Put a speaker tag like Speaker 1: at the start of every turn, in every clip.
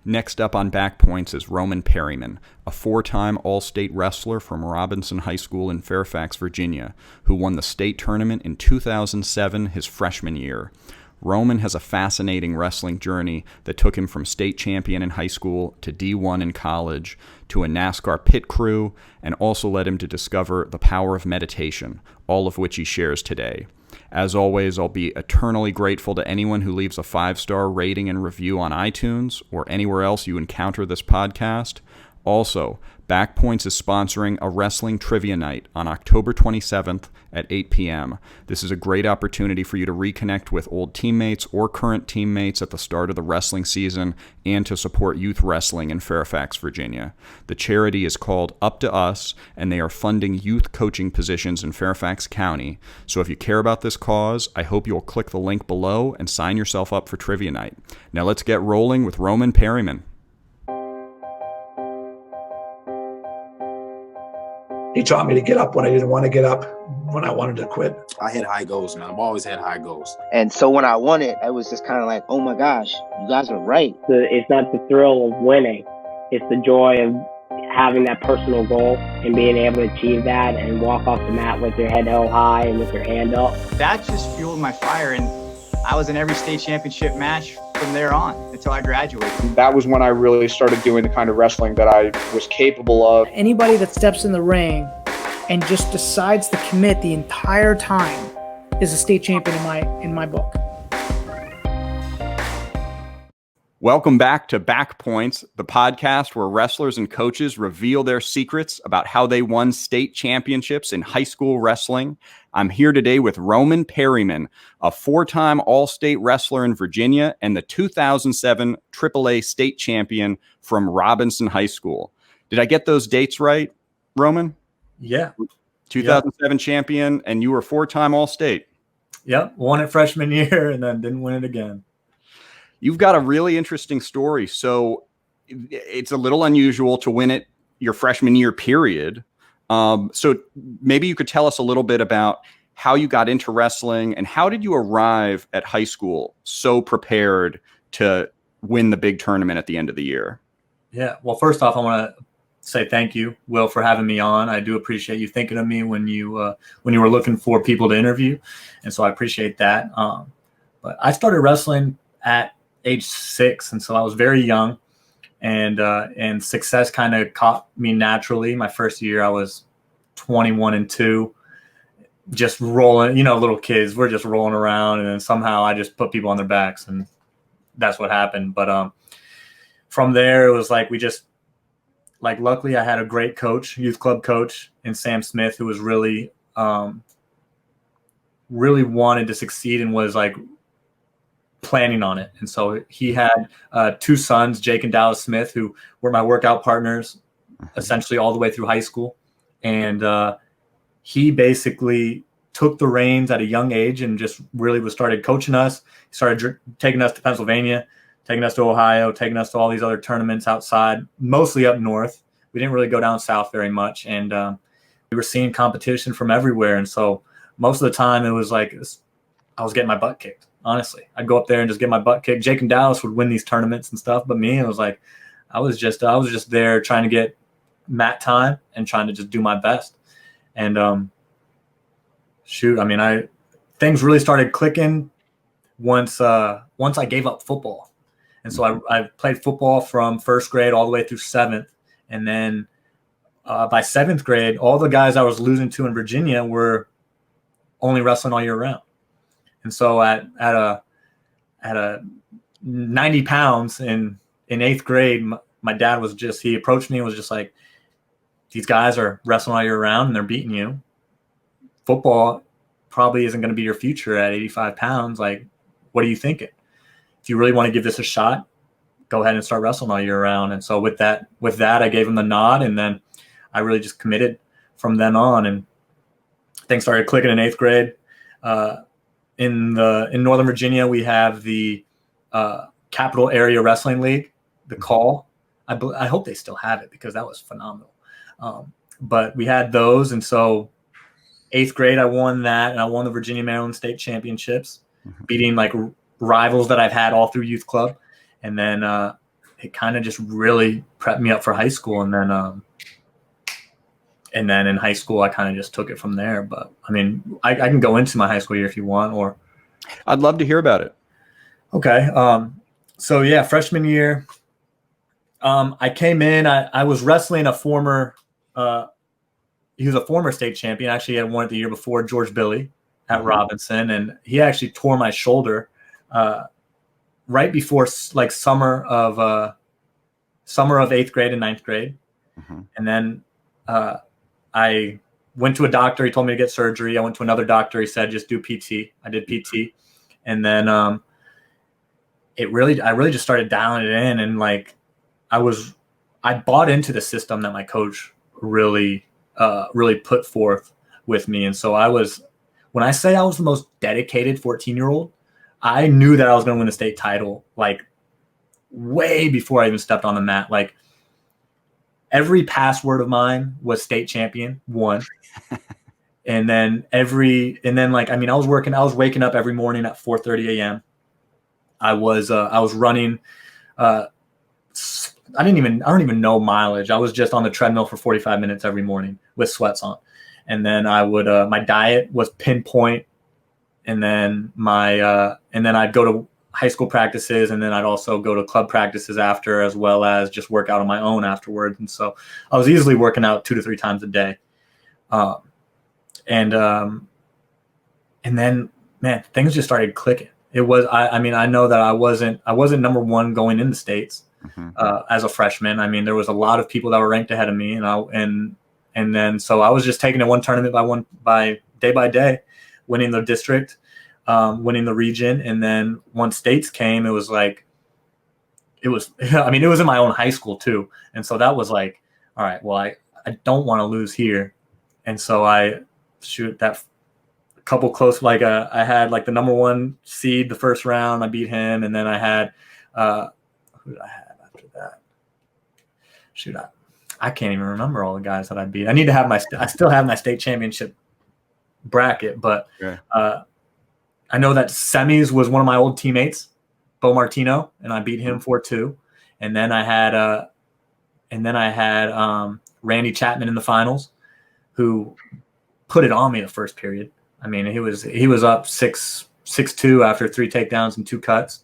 Speaker 1: Next up on Back Points is Roman Perryman, a four-time All-State wrestler from Robinson High School in Fairfax, Virginia, who won the state tournament in 2007, his freshman year. Roman has a fascinating wrestling journey that took him from state champion in high school to D1 in college to a NASCAR pit crew, and also led him to discover the power of meditation, all of which he shares today. As always, I'll be eternally grateful to anyone who leaves a 5-star rating and review on iTunes or anywhere else you encounter this podcast. Also, Back Points is sponsoring a wrestling trivia night on October 27th at 8 p.m. This is a great opportunity for you to reconnect with old teammates or current teammates at the start of the wrestling season and to support youth wrestling in Fairfax, Virginia. The charity is called Up to Us, and they are funding youth coaching positions in Fairfax County. So if you care about this cause, I hope you'll click the link below and sign yourself up for trivia night. Now let's get rolling with Roman Perryman.
Speaker 2: He taught me to get up when I didn't want to get up, when I wanted to quit.
Speaker 3: I had high goals, man. I've always had high goals.
Speaker 4: And so when I won it, I was just kind of like, oh my gosh, you guys are right.
Speaker 5: It's not the thrill of winning. It's the joy of having that personal goal and being able to achieve that and walk off the mat with your head held high and with your hand up.
Speaker 6: That just fueled my fire, and I was in every state championship match from there on until I graduated.
Speaker 7: That was when I really started doing the kind of wrestling that I was capable of.
Speaker 8: Anybody that steps in the ring and just decides to commit the entire time is a state champion in my book.
Speaker 1: Welcome back to Back Points, the podcast where wrestlers and coaches reveal their secrets about how they won state championships in high school wrestling. I'm here today with Roman Perryman, a four-time All-State wrestler in Virginia and the 2007 AAA state champion from Robinson High School. Did I get those dates right, Roman?
Speaker 9: Yeah.
Speaker 1: 2007 champion, and you were four-time All-State.
Speaker 9: Yep, won it freshman year and then didn't win it again.
Speaker 1: You've got a really interesting story. So it's a little unusual to win it your freshman year period. So maybe you could tell us a little bit about how you got into wrestling and how did you arrive at high school so prepared to win the big tournament at the end of the year?
Speaker 9: Yeah. Well, first off, I want to say thank you, Will, for having me on. I do appreciate you thinking of me when you were looking for people to interview. And so I appreciate that. But I started wrestling at age 6. And so I was very young, and success kind of caught me naturally. My first year, I was 21-2, just rolling, little kids, we're just rolling around. And then somehow I just put people on their backs, and that's what happened. But from there, it was like, luckily I had a great coach, youth club coach in Sam Smith, who was really wanted to succeed and was like planning on it. And so he had 2 sons, Jake and Dallas Smith, who were my workout partners essentially all the way through high school. And he basically took the reins at a young age and just really started coaching us. He started taking us to Pennsylvania, taking us to Ohio, taking us to all these other tournaments outside, mostly up north. We didn't really go down south very much. And we were seeing competition from everywhere. And so most of the time it was like I was getting my butt kicked. Honestly, I'd go up there and just get my butt kicked. Jake and Dallas would win these tournaments and stuff, but me, it was like I was just there trying to get mat time and trying to just do my best. And things really started clicking once I gave up football. And so I played football from first grade all the way through 7th, and then by 7th grade, all the guys I was losing to in Virginia were only wrestling all year round. And so at a 90 pounds in 8th grade, my dad he approached me and was just like, these guys are wrestling all year round and they're beating you. Football probably isn't going to be your future at 85 pounds. Like, what are you thinking? If you really want to give this a shot, go ahead and start wrestling all year round. And so with that, I gave him the nod, and then I really just committed from then on, and things started clicking in 8th grade. In Northern Virginia, we have the Capital Area Wrestling League, the Call. I hope they still have it because that was phenomenal. But we had those, and so 8th grade I won that, and I won the Virginia Maryland State Championships, beating like rivals that I've had all through youth club. And then it kind of just really prepped me up for high school. And then in high school, I kind of just took it from there. But I mean, I can go into my high school year if you want, or.
Speaker 1: I'd love to hear about it.
Speaker 9: Okay. So yeah, freshman year, I came in, I was wrestling a former, he was a former state champion. Actually, he had won it the year before, George Billy at Robinson. And he actually tore my shoulder, right before like summer of 8th grade and 9th grade. And then, I went to a doctor. He told me to get surgery. I went to another doctor. He said, just do PT. I did PT. And then, I really just started dialing it in. And like, I bought into the system that my coach really put forth with me. And so when I say I was the most dedicated 14-year-old, I knew that I was going to win the state title, like way before I even stepped on the mat. Like, every password of mine was state champion, one. And then I was waking up every morning at 4:30 a.m. I was running, I don't even know mileage. I was just on the treadmill for 45 minutes every morning with sweats on. And then I would, my diet was pinpoint. And then I'd go to high school practices, and then I'd also go to club practices after, as well as just work out on my own afterwards. And so I was easily working out 2 to 3 times a day. And then, man, things just started clicking. It was, I know that I wasn't number one going in the States, as a freshman. I mean, there was a lot of people that were ranked ahead of me, and then, so I was just taking it one tournament by day, winning the district, winning the region. And then once states came, it was like, it was in my own high school too. And so that was like, all right, well, I don't want to lose here. And so I shoot that couple close, like I had like the number 1 seed the first round. I beat him. And then I had, who did I have after that? Shoot, I can't even remember all the guys that I beat. I need to have I still have my state championship bracket, but I know that semis was one of my old teammates, Bo Martino, and I beat him 4-2. And then I had Randy Chapman in the finals, who put it on me the first period. I mean, he was up 6-2 after 3 takedowns and 2 cuts.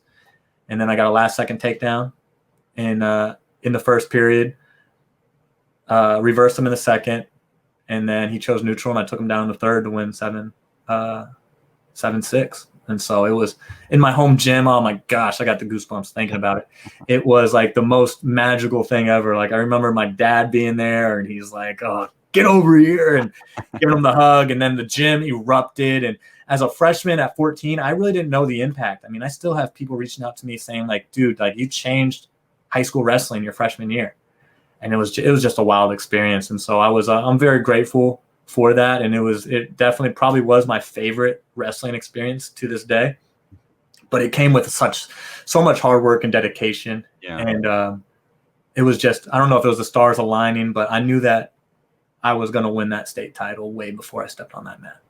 Speaker 9: And then I got a last second takedown in the first period, reversed him in the second, and then he chose neutral, and I took him down in the third to win 7-6. And so it was in my home gym. Oh my gosh, I got the goosebumps thinking about it. It was like the most magical thing ever. Like, I remember my dad being there, and he's like, "Oh, get over here," and giving him the hug. And then the gym erupted. And as a freshman at 14, I really didn't know the impact. I mean, I still have people reaching out to me saying like, "Dude, like, you changed high school wrestling your freshman year." And it was just a wild experience. And so I'm very grateful for that. And it definitely probably was my favorite wrestling experience to this day, but it came with so much hard work and dedication. Yeah. And it was just, I don't know if it was the stars aligning, but I knew that I was going to win that state title way before I stepped on that mat.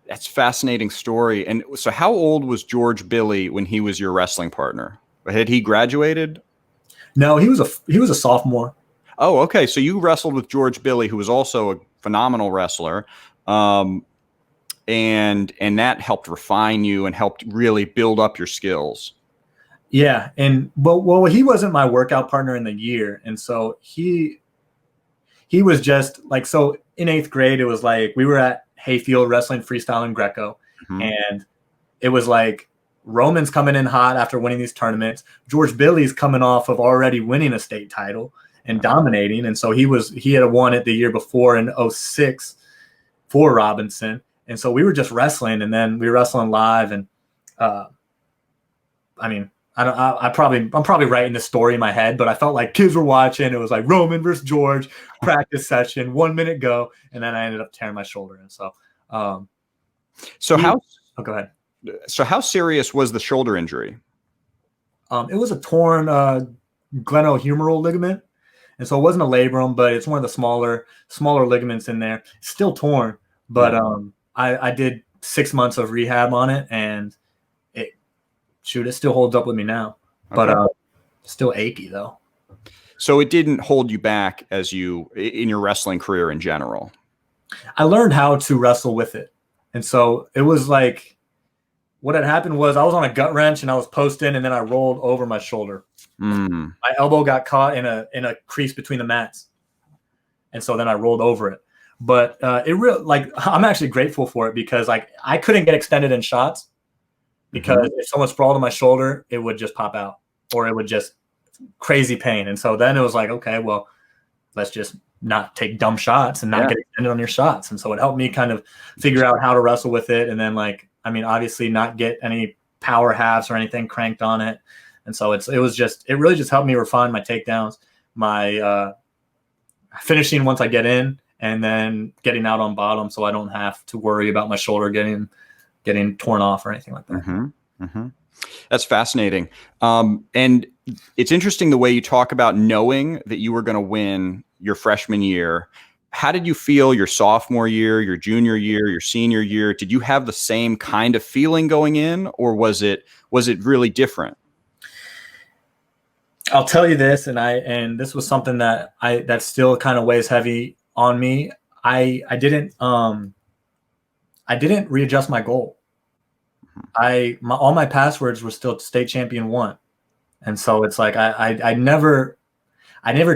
Speaker 1: That's a fascinating story. And so how old was George Billy when he was your wrestling partner? Had he graduated?
Speaker 9: No, he was a sophomore.
Speaker 1: Oh, okay. So you wrestled with George Billy, who was also a phenomenal wrestler. And that helped refine you and helped really build up your skills.
Speaker 9: Yeah. And well, he wasn't my workout partner in the year. And so he was just like, so in 8th grade, it was like, we were at Hayfield wrestling freestyle and Greco. And it was like, Roman's coming in hot after winning these tournaments. George Billy's coming off of already winning a state title and dominating. And so he had won it the year before in 06 for Robinson. And so we were just wrestling, and then we were wrestling live. And I mean, I'm probably writing the story in my head, but I felt like kids were watching. It was like Roman versus George practice session, 1 minute go. And then I ended up tearing my shoulder. And so, go ahead.
Speaker 1: So how serious was the shoulder injury?
Speaker 9: It was a torn glenohumeral ligament. And so it wasn't a labrum, but it's one of the smaller ligaments in there. It's still torn, but I did 6 months of rehab on it, and it still holds up with me now. Okay. But Still achy though.
Speaker 1: So it didn't hold you back in your wrestling career in general.
Speaker 9: I learned how to wrestle with it. And so it was like, what had happened was I was on a gut wrench and I was posting and then I rolled over my shoulder. My elbow got caught in a crease between the mats. And so then I rolled over it. But I'm actually grateful for it because like I couldn't get extended in shots because if someone sprawled on my shoulder, it would just pop out or it would just crazy pain. And so then it was like, okay, well, let's just not take dumb shots and not get extended on your shots. And so it helped me kind of figure out how to wrestle with it. And then obviously not get any power halves or anything cranked on it. And so it really just helped me refine my takedowns, my finishing once I get in and then getting out on bottom. So I don't have to worry about my shoulder getting torn off or anything like that.
Speaker 1: That's fascinating. And it's interesting the way you talk about knowing that you were going to win your freshman year. How did you feel your sophomore year, your junior year, your senior year? Did you have the same kind of feeling going in, or was it really different?
Speaker 9: I'll tell you this, and this was something that still kind of weighs heavy on me. I didn't readjust my goal. All my passwords were still state champion 1. And so it's like I never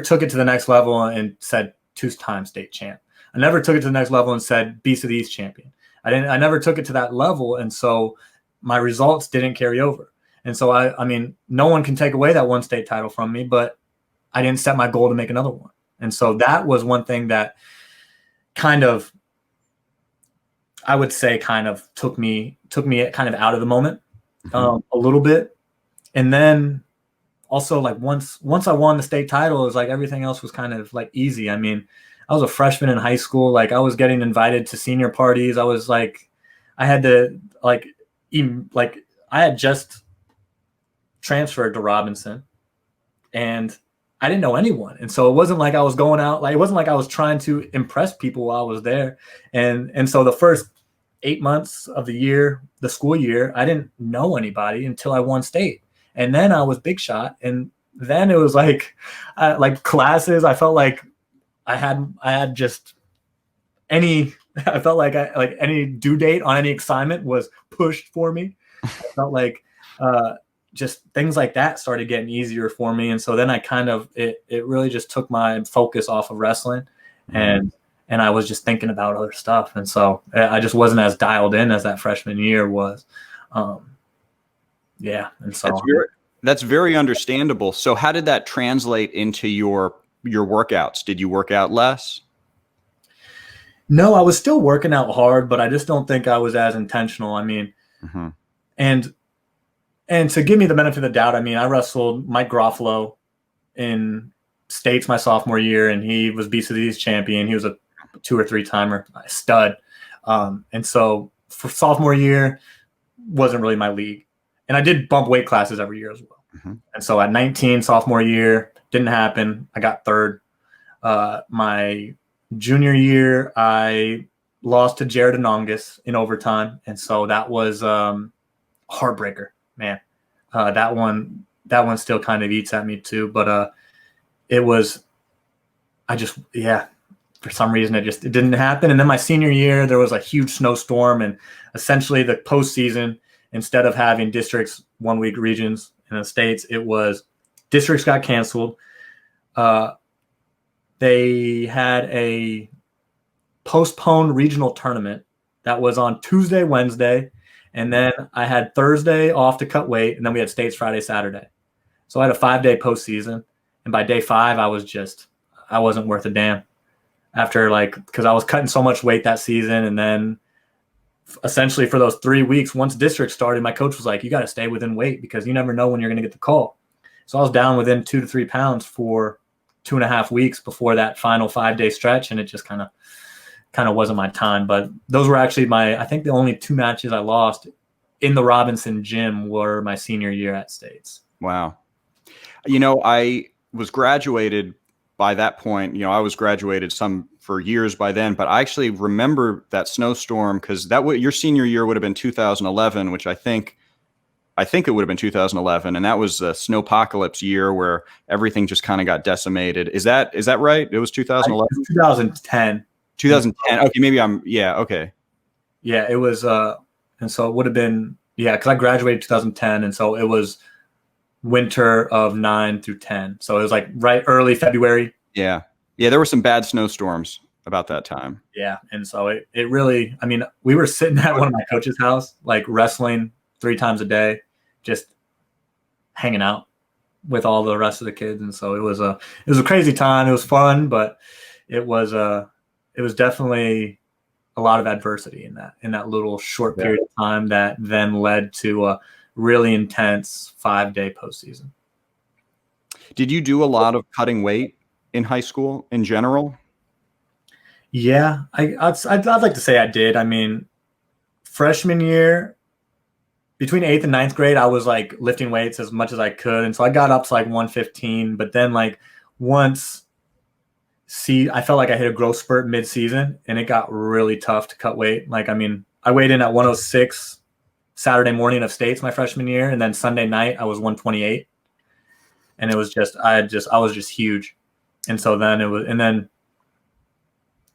Speaker 9: took it to the next level and said 2-time state champ. I never took it to the next level and said Beast of the East champion. I never took it to that level, and so my results didn't carry over. And so I mean, no one can take away that one state title from me, but I didn't set my goal to make another one. And so that was one thing that kind of, I would say, kind of took me kind of out of the moment a little bit. And then also like once I won the state title, it was like everything else was kind of like easy. I mean, I was a freshman in high school. Like I was getting invited to senior parties. I was like, I had just transferred to Robinson and I didn't know anyone. And so it wasn't like I was going out, like it wasn't like I was trying to impress people while I was there. And so the first 8 months of the school year, I didn't know anybody until I won state. And then I was big shot. And then it was like classes. I felt like I had just any due date on any assignment was pushed for me. I felt like just things like that started getting easier for me. And so then I kind of, it really just took my focus off of wrestling and I was just thinking about other stuff. And so I just wasn't as dialed in as that freshman year was. And so
Speaker 1: that's very understandable. So how did that translate into your workouts? Did you work out less?
Speaker 9: No, I was still working out hard, but I just don't think I was as intentional. I mean, and to give me the benefit of the doubt, I mean, I wrestled Mike Garofalo in states my sophomore year, and he was Beast of the East champion. He was a 2 or 3-timer, a stud. And so for sophomore year, wasn't really my league. And I did bump weight classes every year as well. And so at 19, sophomore year, didn't happen. I got 3rd. My junior year, I lost to Jared Anongas in overtime. And so that was heartbreaker, man. That one still kind of eats at me too. But for some reason it didn't happen. And then my senior year, there was a huge snowstorm, and essentially the postseason, instead of having districts, 1-week regions in the states, it was districts got canceled. They had a postponed regional tournament that was on Tuesday, Wednesday, and then I had Thursday off to cut weight, and then we had states Friday, Saturday. So I had a 5-day postseason, and by day 5, I wasn't worth a damn. After because I was cutting so much weight that season, and then essentially for those 3 weeks, once district started, my coach was like, you got to stay within weight because you never know when you're going to get the call. So I was down within 2 to 3 pounds for 2.5 weeks before that final 5-day stretch. And it just kind of wasn't my time. But those were actually I think the only 2 matches I lost in the Robinson gym were my senior year at States.
Speaker 1: Wow. I was graduated by that point. I was graduated for years by then, but I actually remember that snowstorm because your senior year would have been 2011, which I think I think it would have been 2011, and that was a snowpocalypse year where everything just kind of got decimated. Is that right? It was 2011?
Speaker 9: 2010.
Speaker 1: 2010. Okay, maybe okay.
Speaker 9: Yeah, it was, and so it would have been, because I graduated 2010, and so it was winter of 9 through 10. So it was like right early February.
Speaker 1: Yeah. Yeah, there were some bad snowstorms about that time.
Speaker 9: Yeah, and so it really, I mean, we were sitting at one of my coach's house, like wrestling 3 times a day, just hanging out with all the rest of the kids. And so it was a crazy time. It was fun, but it was definitely a lot of adversity in that little short period of time that then led to a really intense 5-day postseason.
Speaker 1: Did you do a lot of cutting weight in high school in general?
Speaker 9: Yeah, I'd like to say I did. I mean, freshman year, between 8th and 9th grade, I was like lifting weights as much as I could. And so I got up to like 115, but then like I felt like I hit a growth spurt mid-season, and it got really tough to cut weight. Like, I mean, I weighed in at 106 Saturday morning of states my freshman year, and then Sunday night I was 128, and it was just I was just huge. And so then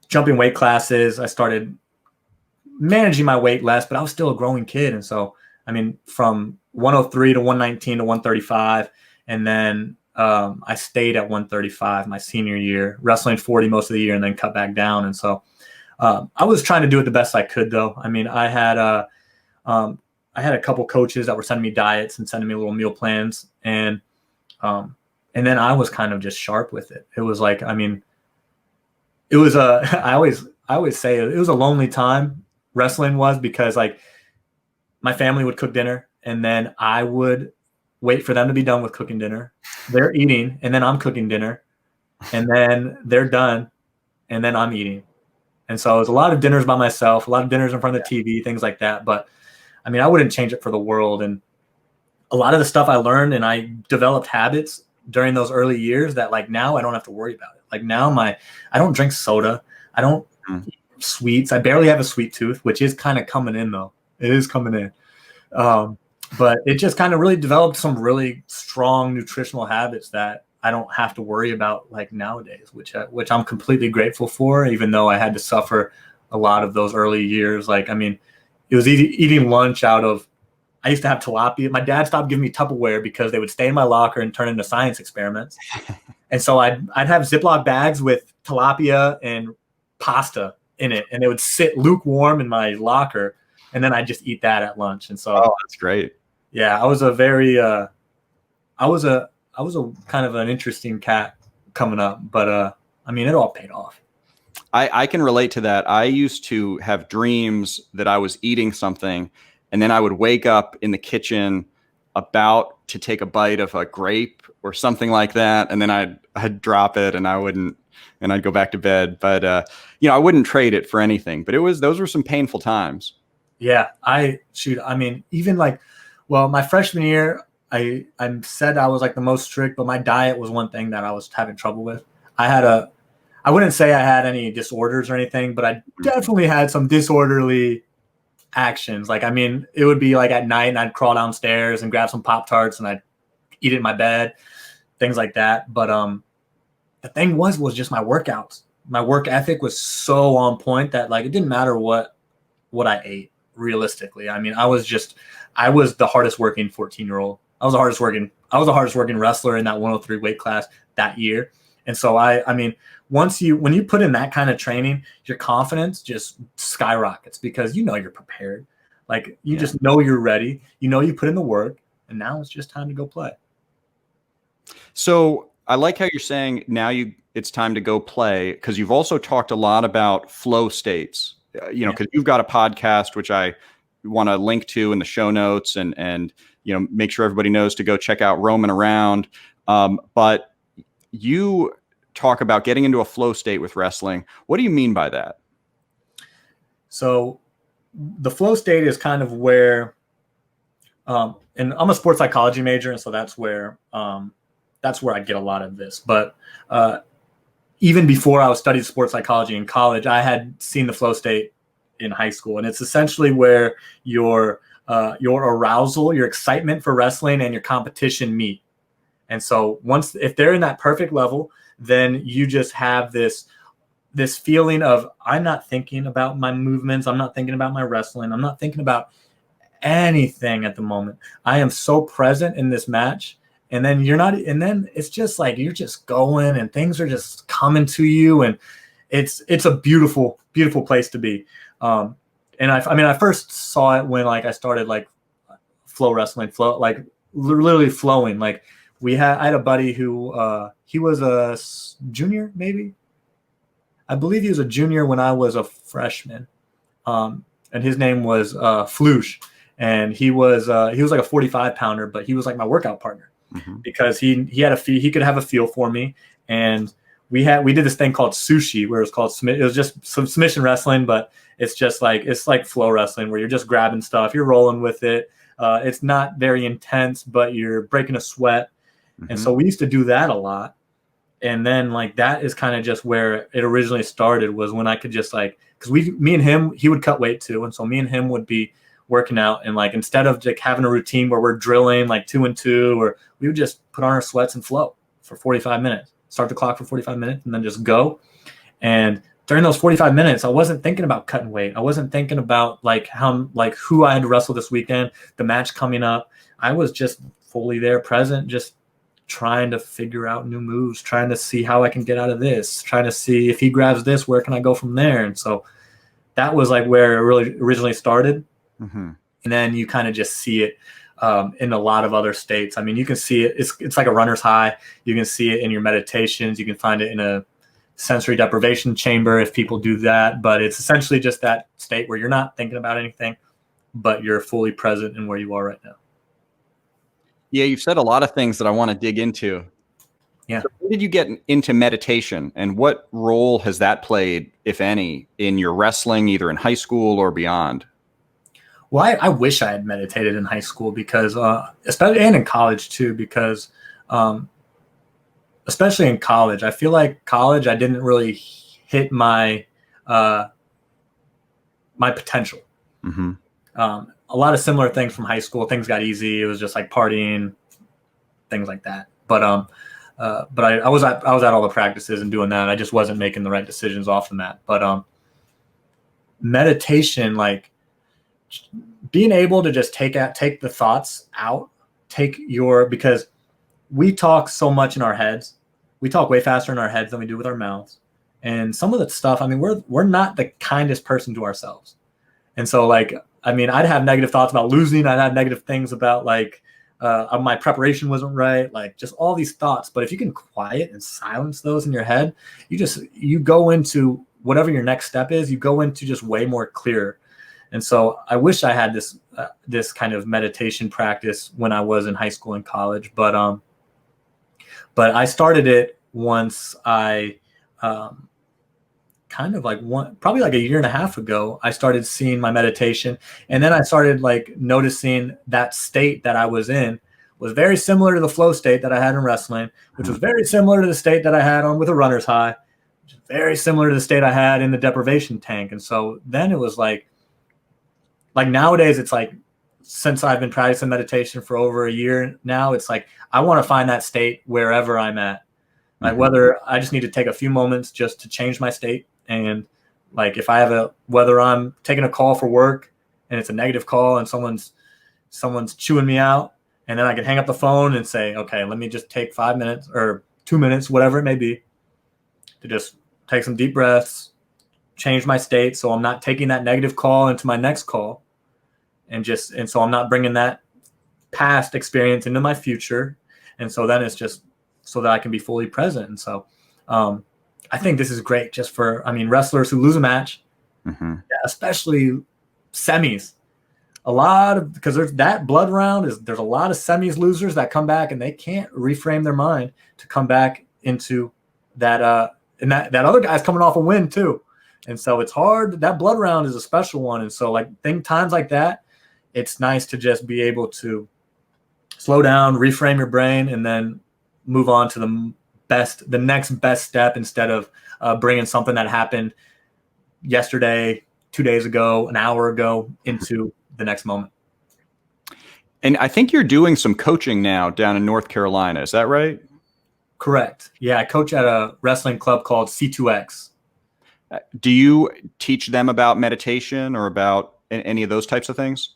Speaker 9: jumping weight classes, I started managing my weight less, but I was still a growing kid. And so, I mean, from 103 to 119 to 135, and then I stayed at 135 my senior year, wrestling 40 most of the year, and then cut back down. And so I was trying to do it the best I could, though. I mean, I had a couple coaches that were sending me diets and sending me little meal plans, and then I was kind of just sharp with it. It was like, I mean, it was I always say it was a lonely time, wrestling was, because like my family would cook dinner, and then I would wait for them to be done with cooking dinner. They're eating, and then I'm cooking dinner, and then they're done, and then I'm eating. And so it was a lot of dinners by myself, a lot of dinners in front of the TV, things like that. But I mean, I wouldn't change it for the world. And a lot of the stuff I learned, and I developed habits during those early years that like now I don't have to worry about it. Like now I don't drink soda. I don't eat sweets. I barely have a sweet tooth, which is kind of coming in though. It is coming in. But it just kind of really developed some really strong nutritional habits that I don't have to worry about like nowadays, which I'm completely grateful for, even though I had to suffer a lot of those early years. Like, I mean, it was eating lunch out of, I used to have tilapia. My dad stopped giving me Tupperware because they would stay in my locker and turn into science experiments. And so I'd have Ziploc bags with tilapia and pasta in it, and it would sit lukewarm in my locker, and then I'd just eat that at lunch. And so,
Speaker 1: that's great.
Speaker 9: Yeah, I was a very, I was a kind of an interesting cat coming up, but I mean, it all paid off.
Speaker 1: I can relate to that. I used to have dreams that I was eating something, and then I would wake up in the kitchen about to take a bite of a grape or something like that, and then I'd drop it, and I'd go back to bed. But I wouldn't trade it for anything. But those were some painful times. Yeah,
Speaker 9: I mean, even like, well, my freshman year, I said I was like the most strict, but my diet was one thing that I was having trouble with. I wouldn't say I had any disorders or anything, but I definitely had some disorderly actions. Like, I mean, it would be like at night and I'd crawl downstairs and grab some Pop-Tarts and I'd eat it in my bed, things like that. But the thing was just my workouts. My work ethic was so on point that like, it didn't matter what I ate realistically. I mean, I was the hardest working 14-year-old. I was the hardest working wrestler in that 103 weight class that year. And so I mean, when you put in that kind of training, your confidence just skyrockets because you're prepared. Like you just know you're ready. You put in the work, and now it's just time to go play.
Speaker 1: So I like how you're saying now it's time to go play, because you've also talked a lot about flow states. Because you've got a podcast which I want to link to in the show notes, and make sure everybody knows to go check out Roaming Around. But you talk about getting into a flow state with wrestling. What do you mean by that?
Speaker 9: So the flow state is kind of where, and I'm a sports psychology major, and so that's where I get a lot of this. But even before I was studying sports psychology in college, I had seen the flow state in high school, and it's essentially where your your arousal, your excitement for wrestling, and your competition meet. And so if they're in that perfect level, then you just have this feeling of, I'm not thinking about my movements. I'm not thinking about my wrestling. I'm not thinking about anything at the moment. I am so present in this match. And then then it's just like, you're just going and things are just coming to you. And it's a beautiful, beautiful place to be. And I first saw it when I started flow wrestling, like literally flowing. Like I had a buddy who he was a junior, maybe. I believe he was a junior when I was a freshman. And his name was Floosh. And he was like a 45 pounder, but he was like my workout partner because he could have a feel for me. And we did this thing called sushi, where it was just some submission wrestling, but it's like flow wrestling where you're just grabbing stuff, you're rolling with it. It's not very intense, but you're breaking a sweat. And so we used to do that a lot. And then that is kind of just where it originally started, was when I could just because me and him, he would cut weight too. And so me and him would be working out, and instead of having a routine where we're drilling 2 and 2, or we would just put on our sweats and flow for 45 minutes. Start the clock for 45 minutes and then just go. And during those 45 minutes, I wasn't thinking about cutting weight. I wasn't thinking about who I had to wrestle this weekend, the match coming up. I was just fully there, present, just trying to figure out new moves, trying to see how I can get out of this, trying to see if he grabs this, where can I go from there? And so that was where it really originally started. And then you kind of just see it in a lot of other states. I mean, you can see it. It's like a runner's high. You can see it in your meditations. You can find it in a sensory deprivation chamber if people do that. But it's essentially just that state where you're not thinking about anything, but you're fully present in where you are right now.
Speaker 1: Yeah, you've said a lot of things that I want to dig into.
Speaker 9: Yeah.
Speaker 1: So when did you get into meditation, and what role has that played, if any, in your wrestling, either in high school or beyond?
Speaker 9: Well, I wish I had meditated in high school, because especially, and in college too, because especially in college, I feel like college, I didn't really hit my my potential. A lot of similar things from high school. Things got easy. It was just partying, things like that. But I was at all the practices and doing that. I just wasn't making the right decisions off the mat. But meditation, being able to just take the thoughts out, because we talk so much in our heads. We talk way faster in our heads than we do with our mouths. And some of the stuff, we're not the kindest person to ourselves. And so I'd have negative thoughts about losing. I'd have negative things about my preparation wasn't right, just all these thoughts. But if you can quiet and silence those in your head, you go into whatever your next step is, you go into just way more clear. And so I wish I had this kind of meditation practice when I was in high school and college. But I started it once I probably a year and a half ago, I started seeing my meditation. And then I started noticing that state that I was in was very similar to the flow state that I had in wrestling, which was very similar to the state that I had with a runner's high, which is very similar to the state I had in the deprivation tank. And so then it was nowadays, it's since I've been practicing meditation for over a year now, it's I want to find that state wherever I'm at. Whether I just need to take a few moments just to change my state. And if I have whether I'm taking a call for work and it's a negative call and someone's chewing me out, and then I can hang up the phone and say, okay, let me just take 5 minutes or 2 minutes, whatever it may be, to just take some deep breaths, change my state so I'm not taking that negative call into my next call, and so I'm not bringing that past experience into my future. And so then it's just so that I can be fully present. And so I think this is great just for, wrestlers who lose a match, especially semis. Because there's that blood round, there's a lot of semis losers that come back and they can't reframe their mind to come back into that. And that other guy's coming off a win too. And so it's hard. That blood round is a special one. And so times like that, it's nice to just be able to slow down, reframe your brain, and then move on to the next best step, instead of bringing something that happened yesterday, 2 days ago, an hour ago into the next moment.
Speaker 1: And I think you're doing some coaching now down in North Carolina. Is that right?
Speaker 9: Correct. Yeah, I coach at a wrestling club called C2X.
Speaker 1: Do you teach them about meditation or about any of those types of things?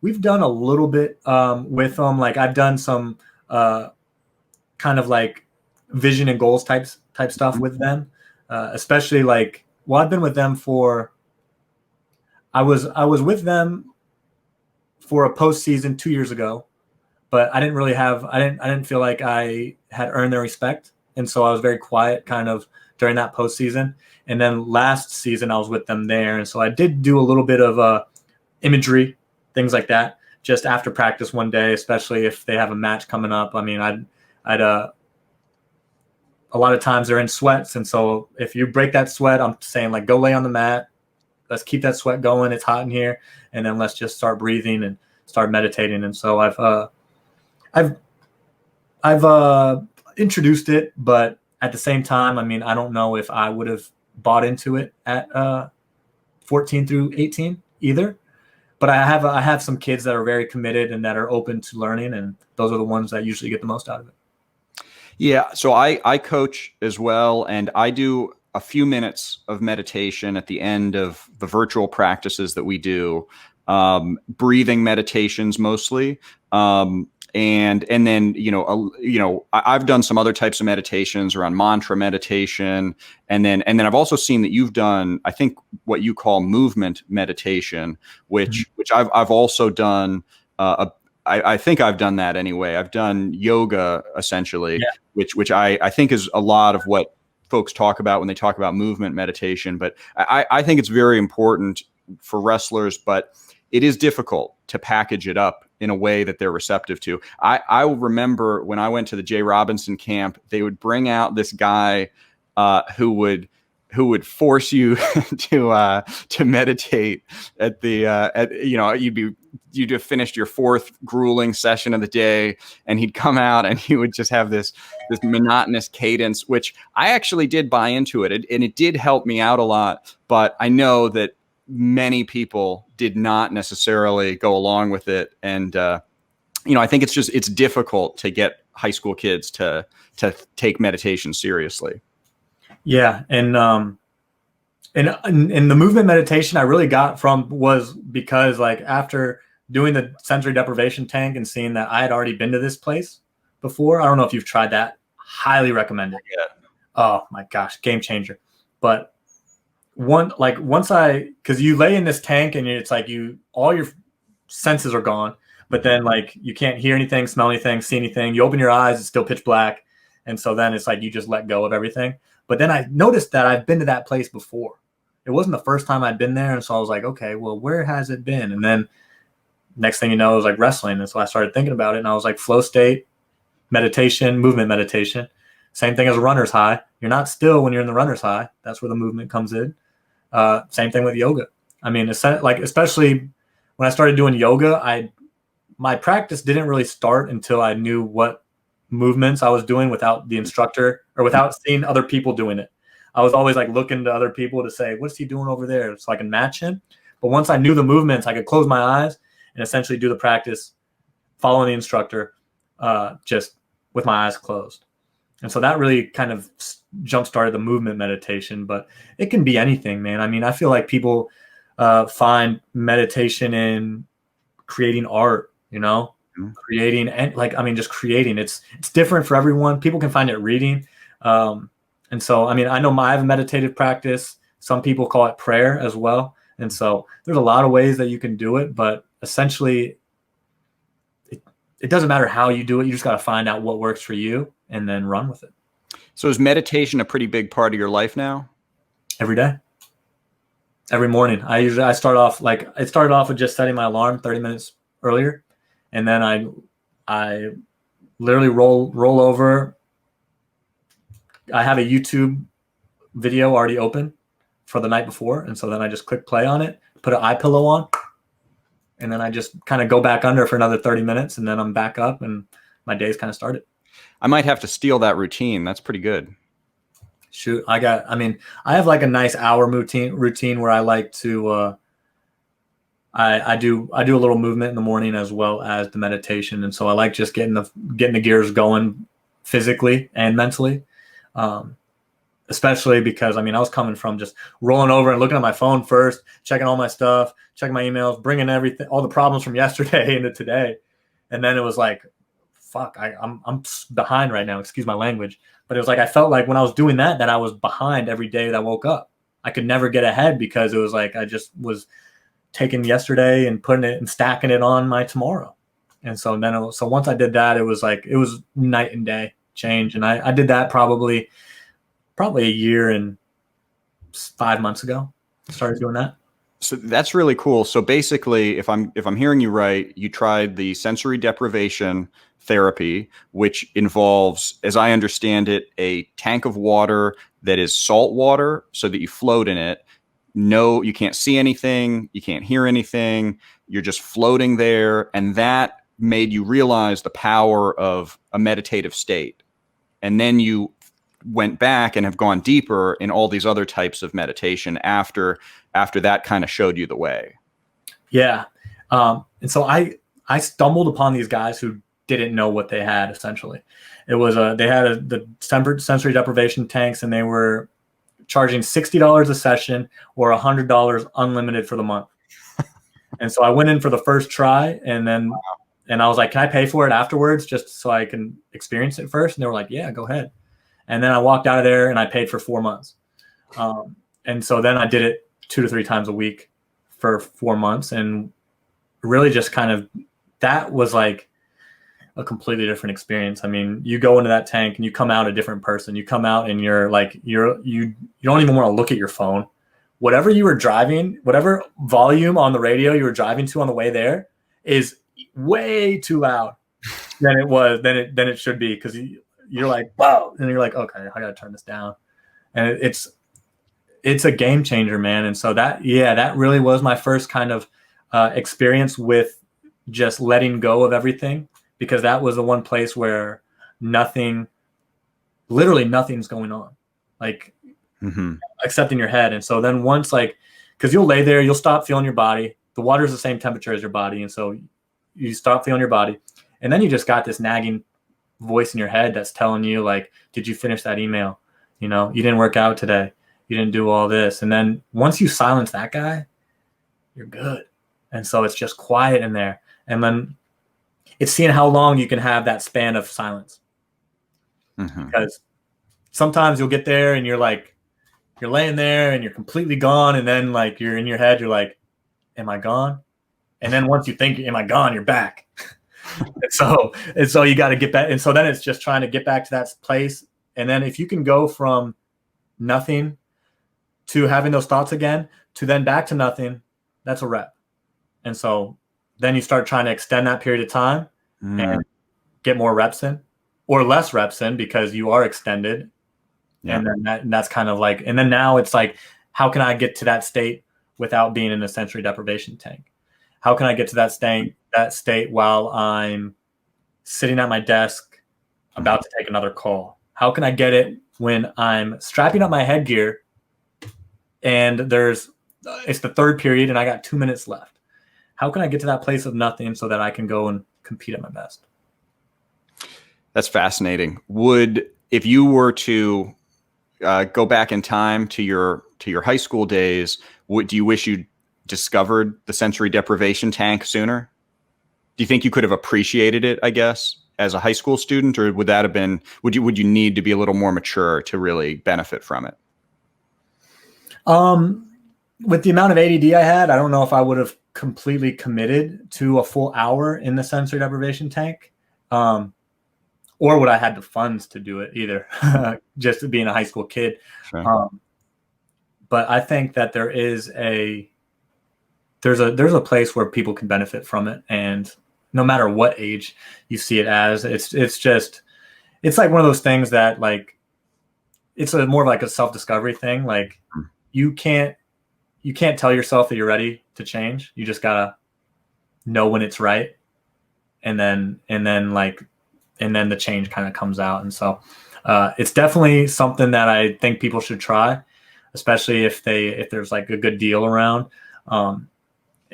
Speaker 9: We've done a little bit with them. Like I've done some kind of like vision and goals type stuff with them, especially like, well, I've been with them I was with them for a postseason 2 years ago, but I didn't feel like I had earned their respect. And so I was very quiet kind of during that postseason. And then last season I was with them there. And so I did do a little bit of imagery, things like that, just after practice one day, especially if they have a match coming up. I mean, I'd a lot of times they're in sweats. And so if you break that sweat, I'm saying like, go lay on the mat. Let's keep that sweat going. It's hot in here. And then let's just start breathing and start meditating. And so I've introduced it, but at the same time, I mean, I don't know if I would have bought into it at 14 through 18 either. But I have some kids that are very committed and that are open to learning, and those are the ones that usually get the most out of it.
Speaker 1: Yeah, so I coach as well, and I do a few minutes of meditation at the end of the virtual practices that we do, breathing meditations mostly, and then I've done some other types of meditations around mantra meditation, and then I've also seen that you've done, I think, what you call movement meditation, which I've also done. I think I've done that anyway. I've done yoga essentially, which I think is a lot of what folks talk about when they talk about movement meditation. But I think it's very important for wrestlers, but it is difficult to package it up in a way that they're receptive to. I remember when I went to the Jay Robinson camp, they would bring out this guy who would force you to meditate at the you'd have finished your fourth grueling session of the day, and he'd come out and he would just have this monotonous cadence, which I actually did buy into it, and it did help me out a lot. But I know that many people did not necessarily go along with it, and I think it's difficult to get high school kids to take meditation seriously.
Speaker 9: Yeah, and the movement meditation I really got from was because like after doing the sensory deprivation tank and seeing that I had already been to this place before. I don't know if you've tried that. Highly recommend it. Yeah. Oh my gosh, game changer. But because you lay in this tank and it's like all your senses are gone, but then like you can't hear anything, smell anything, see anything. You open your eyes, it's still pitch black. And so then it's like you just let go of everything. But then I noticed that I've been to that place before. It wasn't the first time I'd been there. And so I was like, okay, well, where has it been? And then next thing you know, it was like wrestling. And so I started thinking about it, and I was like, flow state, meditation, movement meditation. Same thing as a runner's high. You're not still when you're in the runner's high. That's where the movement comes in. Same thing with yoga. I mean, especially when I started doing yoga, my practice didn't really start until I knew what movements I was doing without the instructor or without seeing other people doing it. I was always like looking to other people to say, what's he doing over there? So I can match him. But once I knew the movements, I could close my eyes and essentially do the practice following the instructor, just with my eyes closed. And so that really kind of jump-started the movement meditation, but it can be anything, man. I mean, I feel like people find meditation in creating art, creating, and just creating. It's different for everyone. People can find it reading. And so, I mean, I know I have a meditative practice. Some people call it prayer as well. And so there's a lot of ways that you can do it, but essentially it doesn't matter how you do it. You just got to find out what works for you and then run with it.
Speaker 1: So is meditation a pretty big part of your life now?
Speaker 9: Every day. Every morning. I start off it started off with just setting my alarm 30 minutes earlier. And then I literally roll over. I have a YouTube video already open for the night before. And so then I just click play on it, put an eye pillow on, and then I just kind of go back under for another 30 minutes, and then I'm back up and my day's kind of started.
Speaker 1: I might have to steal that routine. That's pretty good.
Speaker 9: Shoot, I have like a nice hour routine where I like to I do a little movement in the morning as well as the meditation, and so I like just getting the gears going physically and mentally, especially because I was coming from just rolling over and looking at my phone first, checking all my stuff, checking my emails, bringing everything, all the problems from yesterday into today, and then it was like, fuck, I'm behind right now. Excuse my language, but it was like I felt like when I was doing that I was behind every day that I woke up. I could never get ahead because it was like I just was taking yesterday and putting it and stacking it on my tomorrow. And so then, so once I did that, it was night and day change. And I did that probably a year and 5 months ago. Started doing that.
Speaker 1: So that's really cool. So basically, if I'm hearing you right, you tried the sensory deprivation therapy, which involves, as I understand it, a tank of water that is salt water so that you float in it. No, you can't see anything, you can't hear anything, you're just floating there, and that made you realize the power of a meditative state. And then you went back and have gone deeper in all these other types of meditation after that kind of showed you the way.
Speaker 9: Yeah. And so I stumbled upon these guys who didn't know what they had. Essentially, it was they had the sensory deprivation tanks, and they were charging $60 a session or $100 unlimited for the month. And so I went in for the first try, and I was like, can I pay for it afterwards just so I can experience it first? And they were like, yeah, go ahead. And then I walked out of there and I paid for 4 months. And so then I did it 2 to 3 times a week for 4 months, and really just kind of, that was like a completely different experience. You go into that tank and you come out a different person. You come out and you're like, you don't even want to look at your phone. Whatever you were driving, whatever volume on the radio you were driving to on the way there is way too loud than it should be. Cause you're like, whoa. And you're like, okay, I gotta turn this down. And it's a game changer, man. And so that really was my first kind of experience with just letting go of everything, because that was the one place where literally nothing's going on, like except in your head. And so then once, because you'll lay there, you'll stop feeling your body. The water is the same temperature as your body. And so you stop feeling your body. And then you just got this nagging voice in your head that's telling you, like, did you finish that email? You didn't work out today. You didn't do all this. And then once you silence that guy, you're good. And so it's just quiet in there. And then it's seeing how long you can have that span of silence. Because sometimes you'll get there and you're laying there and you're completely gone. And then you're in your head, you're like, am I gone? And then once you think, am I gone? You're back. and so you got to get back. And so then it's just trying to get back to that place. And then if you can go from nothing to having those thoughts again, to then back to nothing, that's a rep. And so then you start trying to extend that period of time and get more reps in, or less reps in, because you are extended. Yeah. And then that's kind of like, and then now it's like, how can I get to that state without being in a sensory deprivation tank? How can I get to that state while I'm sitting at my desk about to take another call? How can I get it when I'm strapping up my headgear and it's the third period and I got 2 minutes left? How can I get to that place of nothing so that I can go and compete at my best?
Speaker 1: That's fascinating. If you were to go back in time to your high school days, do you wish you discovered the sensory deprivation tank sooner? Do you think you could have appreciated it, I guess, as a high school student, or would that have been, would you need to be a little more mature to really benefit from it?
Speaker 9: With the amount of ADD I had, I don't know if I would have completely committed to a full hour in the sensory deprivation tank, or would I had the funds to do it either, just being a high school kid. Sure. But I think that there's a place where people can benefit from it, and no matter what age you see it as, it's like one of those things that, like, it's more of like a self-discovery thing. Like, you can't tell yourself that you're ready to change. You just gotta know when it's right, and then the change kind of comes out. And so it's definitely something that I think people should try, especially if there's like a good deal around.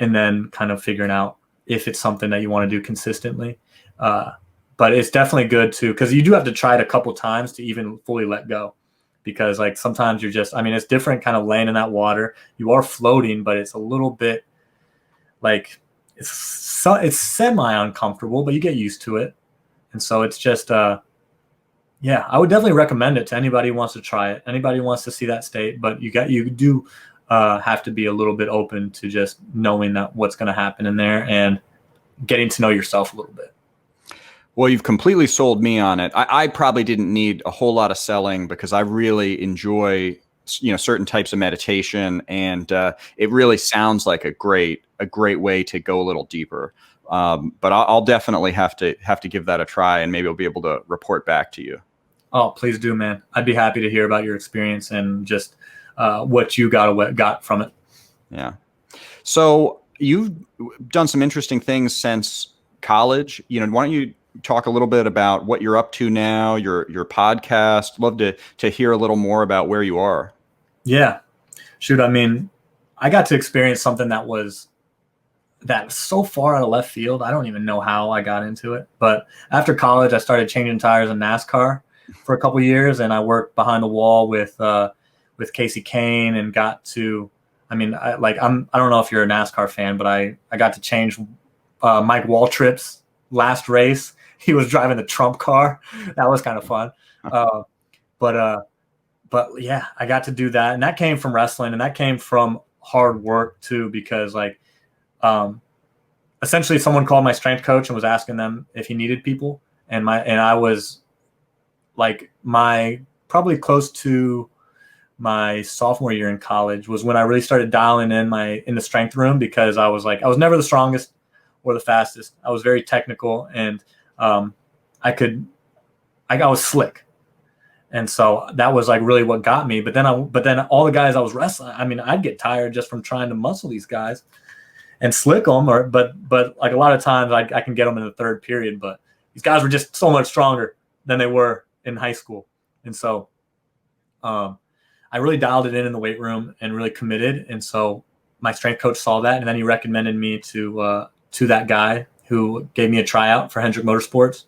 Speaker 9: and then kind of figuring out if it's something that you want to do consistently. But it's definitely good too, because you do have to try it a couple times to even fully let go. Because like sometimes you're just, I mean, it's different kind of laying in that water. You are floating, but it's a little bit like it's semi uncomfortable, but you get used to it. And so it's just, yeah, I would definitely recommend it to anybody who wants to try it. Anybody who wants to see that state, but you do have to be a little bit open to just knowing that what's going to happen in there and getting to know yourself a little bit.
Speaker 1: Well, you've completely sold me on it. I probably didn't need a whole lot of selling because I really enjoy, certain types of meditation, and it really sounds like a great way to go a little deeper. But I'll definitely have to give that a try, and maybe I'll be able to report back to you.
Speaker 9: Oh, please do, man. I'd be happy to hear about your experience and just what you got from it.
Speaker 1: Yeah. So you've done some interesting things since college. Why don't you talk a little bit about what you're up to now, your podcast? Love to hear a little more about where you are.
Speaker 9: Yeah. Shoot, I mean, I got to experience something that was so far out of left field. I don't even know how I got into it. But after college, I started changing tires in NASCAR for a couple of years, and I worked behind the wall with Casey Kane, and got to, I mean, I don't know if you're a NASCAR fan, but I got to change Mike Waltrip's last race. He was driving the Trump car. That was kind of fun. But yeah, I got to do that. And that came from wrestling, and that came from hard work too, because essentially someone called my strength coach and was asking them if he needed people. And I was like, probably close to my sophomore year in college was when I really started dialing in the strength room, because I was never the strongest or the fastest. I was very technical, and I was slick. And so that was like really what got me. But then all the guys I was wrestling, I mean, I'd get tired just from trying to muscle these guys and slick them, but like a lot of times I can get them in the third period, but these guys were just so much stronger than they were in high school. And so I really dialed it in the weight room and really committed. And so my strength coach saw that, and then he recommended me to that guy who gave me a tryout for Hendrick Motorsports.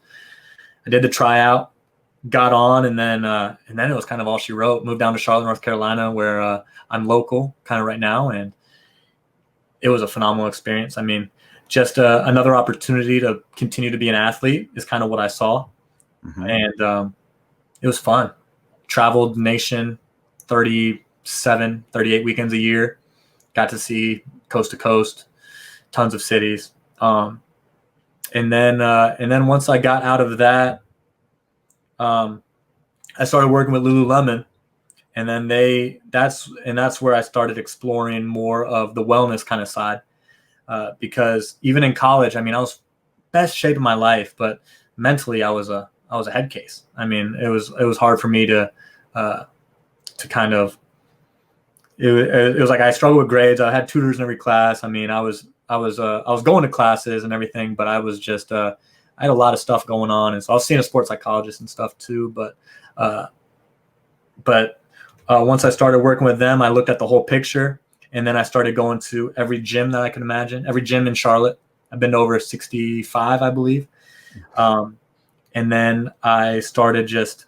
Speaker 9: I did the tryout, got on, and then it was kind of all she wrote. Moved down to Charlotte, North Carolina, where I'm local kind of right now, and it was a phenomenal experience. I mean, just another opportunity to continue to be an athlete is kind of what I saw. Mm-hmm. And it was fun. Traveled the nation 38 weekends a year. Got to see coast to coast, tons of cities. And then once I got out of that, I started working with Lululemon, and then that's where I started exploring more of the wellness kind of side. Because even in college, I mean, I was best shape of my life, but mentally I was a head case. I mean, it was hard for me to kind of, it was like I struggled with grades. I had tutors in every class. I mean, I was going to classes and everything, but I was just, I had a lot of stuff going on. And so I was seeing a sports psychologist and stuff too. But once I started working with them, I looked at the whole picture, and then I started going to every gym that I could imagine, every gym in Charlotte. I've been to over 65, I believe. And then I started just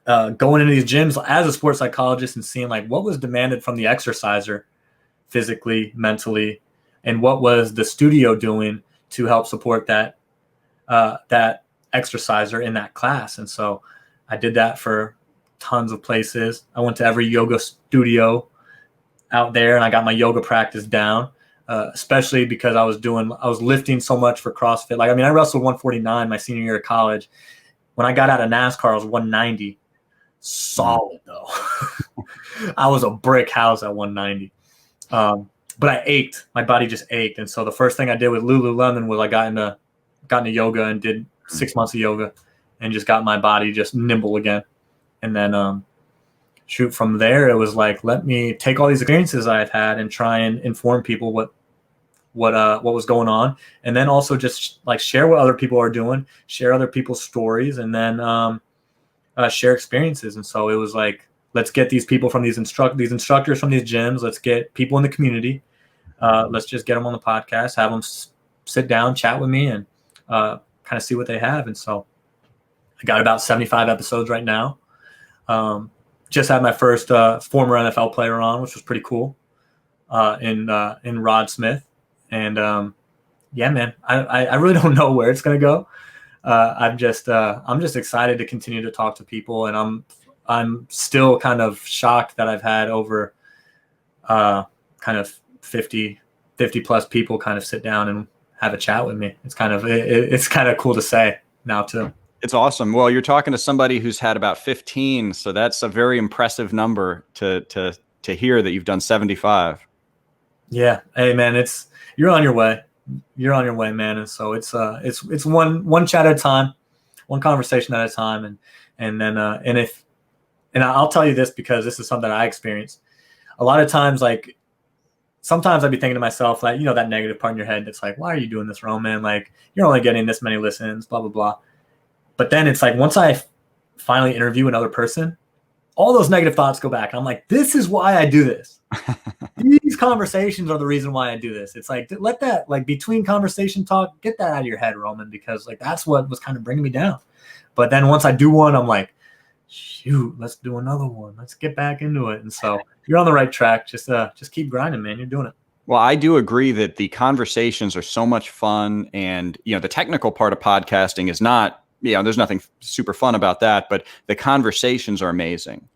Speaker 9: going into these gyms as a sports psychologist and seeing like what was demanded from the exerciser physically, mentally, and what was the studio doing to help support that exerciser in that class. And so I did that for tons of places. I went to every yoga studio out there, and I got my yoga practice down, especially because I was lifting so much for CrossFit. Like, I mean, I wrestled 149 my senior year of college. When I got out of NASCAR, I was 190. Solid though. I was a brick house at 190. But I ached. My body just ached. And so the first thing I did with Lululemon was I got into yoga and did 6 months of yoga and just got my body just nimble again. And then from there, it was like, let me take all these experiences I've had and try and inform people what was going on. And then also just like share what other people are doing, share other people's stories, and then share experiences. And so it was like, let's get these people from these instructors from these gyms. Let's get people in the community let's just get them on the podcast, have them sit down, chat with me, and kind of see what they have. And so I got about 75 episodes right now. Just had my first former NFL player on, which was pretty cool, in Rod Smith. And yeah, man, I really don't know where it's going to go. I'm just excited to continue to talk to people, and I'm still kind of shocked that I've had over kind of 50 plus people kind of sit down and have a chat with me. It's kind of cool to say now too.
Speaker 1: It's awesome. Well, you're talking to somebody who's had about 15, so that's a very impressive number to hear that you've done 75.
Speaker 9: Yeah. Hey man, you're on your way. You're on your way, man. And so it's one chat at a time, one conversation at a time. And then I'll tell you this because this is something I experienced a lot of times. Like sometimes I'd be thinking to myself, like, that negative part in your head that's like, why are you doing this, Roman? Like, you're only getting this many listens, blah, blah, blah. But then it's like, once I finally interview another person, all those negative thoughts go back. And I'm like, this is why I do this. These conversations are the reason why I do this. It's like, let that, like, between conversation talk, get that out of your head, Roman, because like, that's what was kind of bringing me down. But then once I do one, I'm like, shoot, let's do another one. Let's get back into it. And so you're on the right track. Just keep grinding, man. You're doing it.
Speaker 1: Well, I do agree that the conversations are so much fun, and, the technical part of podcasting is not, there's nothing super fun about that, but the conversations are amazing.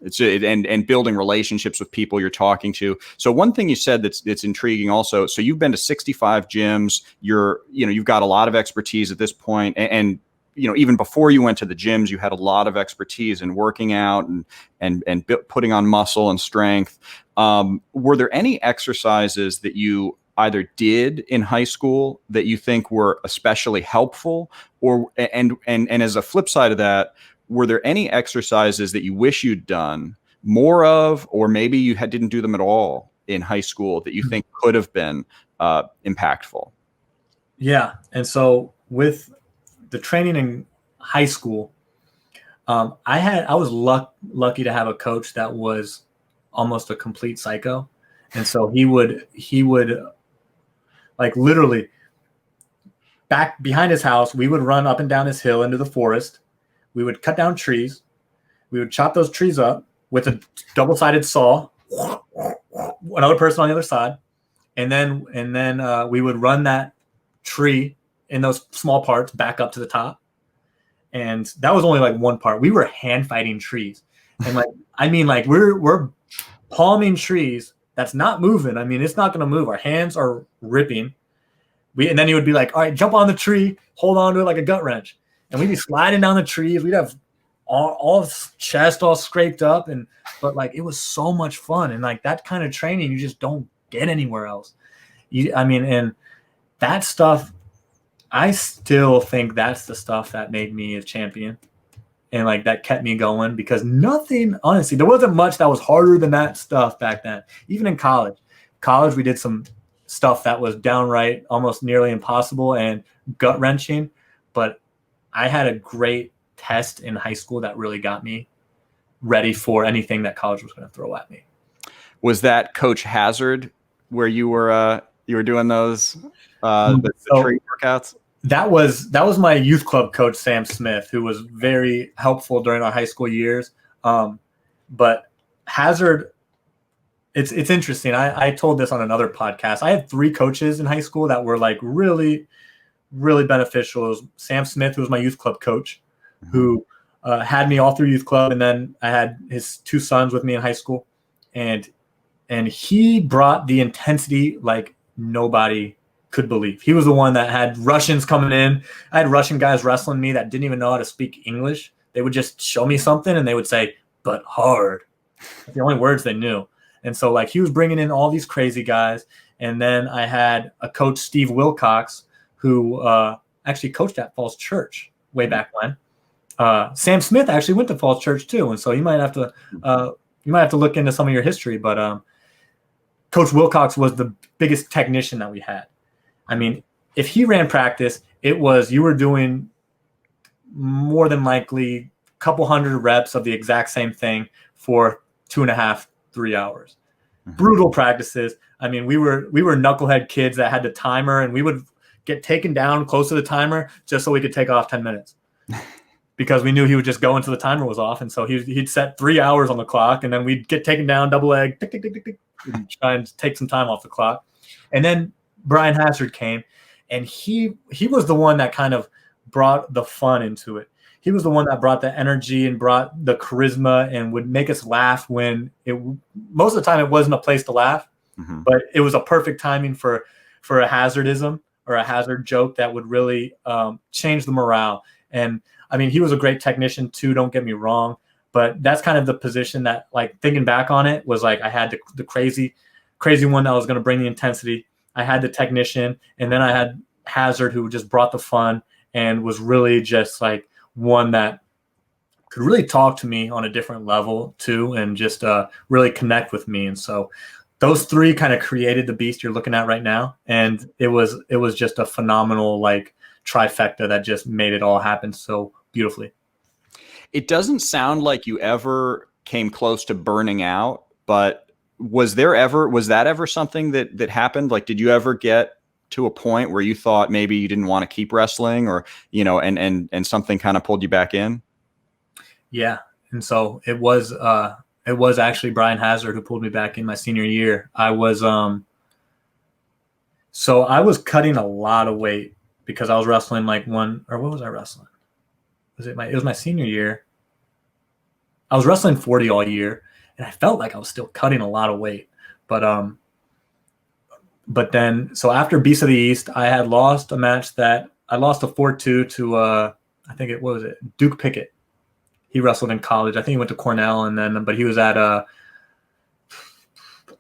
Speaker 1: And building relationships with people you're talking to. So one thing you said that's intriguing also. So you've been to 65 gyms. You've got a lot of expertise at this point, and even before you went to the gyms, you had a lot of expertise in working out and putting on muscle and strength. Were there any exercises that you either did in high school that you think were especially helpful, and as a flip side of that, were there any exercises that you wish you'd done more of, or maybe you didn't do them at all in high school that you think could have been impactful?
Speaker 9: Yeah. And so with the training in high school, I was lucky to have a coach that was almost a complete psycho. And so he would like literally back behind his house, we would run up and down this hill into the forest. We would cut down trees. We would chop those trees up with a double-sided saw, another person on the other side. And then we would run that tree in those small parts back up to the top. And that was only like one part. We were hand fighting trees. And we're palming trees that's not moving. I mean, it's not going to move. Our hands are ripping. And then he would be like, all right, jump on the tree, hold on to it like a gut wrench. And we'd be sliding down the trees. We'd have all chest all scraped up. But like, it was so much fun. And like that kind of training, you just don't get anywhere else. And that stuff, I still think that's the stuff that made me a champion. And like that kept me going, because nothing, honestly, there wasn't much that was harder than that stuff back then. Even in college, we did some stuff that was downright almost nearly impossible and gut wrenching. But I had a great test in high school that really got me ready for anything that college was going to throw at me.
Speaker 1: Was that Coach Hazard where you were doing those the tree workouts?
Speaker 9: That was my youth club coach, Sam Smith, who was very helpful during our high school years. But Hazard, it's interesting. I told this on another podcast. I had 3 coaches in high school that were like really, really beneficial. It was Sam Smith, who was my youth club coach, who had me all through youth club. And then I had his 2 sons with me in high school. And he brought the intensity like nobody could believe. He was the one that had Russians coming in. I had Russian guys wrestling me that didn't even know how to speak English. They would just show me something and they would say, but hard. That's the only words they knew. And so like he was bringing in all these crazy guys. And then I had a coach, Steve Wilcox, who actually coached at Falls Church way back when. Sam Smith actually went to Falls Church too. And so you might have to look into some of your history, but Coach Wilcox was the biggest technician that we had. I mean, if he ran practice, you were doing more than likely a couple hundred reps of the exact same thing for 2.5, 3 hours. brutal practices. I mean, we were knucklehead kids that had the timer, and we would get taken down close to the timer just so we could take off 10 minutes because we knew he would just go until the timer was off. And so he'd set 3 hours on the clock, and then we'd get taken down, double leg, tick, tick, tick, tick, tick, and try and take some time off the clock. And then Brian Hazard came, and he was the one that kind of brought the fun into it. He was the one that brought the energy and brought the charisma and would make us laugh when most of the time it wasn't a place to laugh, but it was a perfect timing for a hazardism or a hazard joke that would really change the morale. And I mean, he was a great technician too, don't get me wrong, but that's kind of the position that, like, thinking back on it, was like I had the crazy one that was going to bring the intensity. I had the technician, and then I had Hazard, who just brought the fun and was really just like one that could really talk to me on a different level too, and just really connect with me. And so those three kind of created the beast you're looking at right now. And it was just a phenomenal, like, trifecta that just made it all happen so beautifully.
Speaker 1: It doesn't sound like you ever came close to burning out, but was that ever something that happened? Like, did you ever get to a point where you thought maybe you didn't want to keep wrestling, or, you know, and something kind of pulled you back in?
Speaker 9: Yeah. And so it was actually Brian Hazard who pulled me back in my senior year. I was cutting a lot of weight because I was wrestling what was I wrestling? It was my senior year. I was wrestling 40 all year, and I felt like I was still cutting a lot of weight. But then, so after Beast of the East, I had lost a match that I lost a 4-2 to I think it was Duke Pickett. He wrestled in college. I think he went to Cornell, but he was at I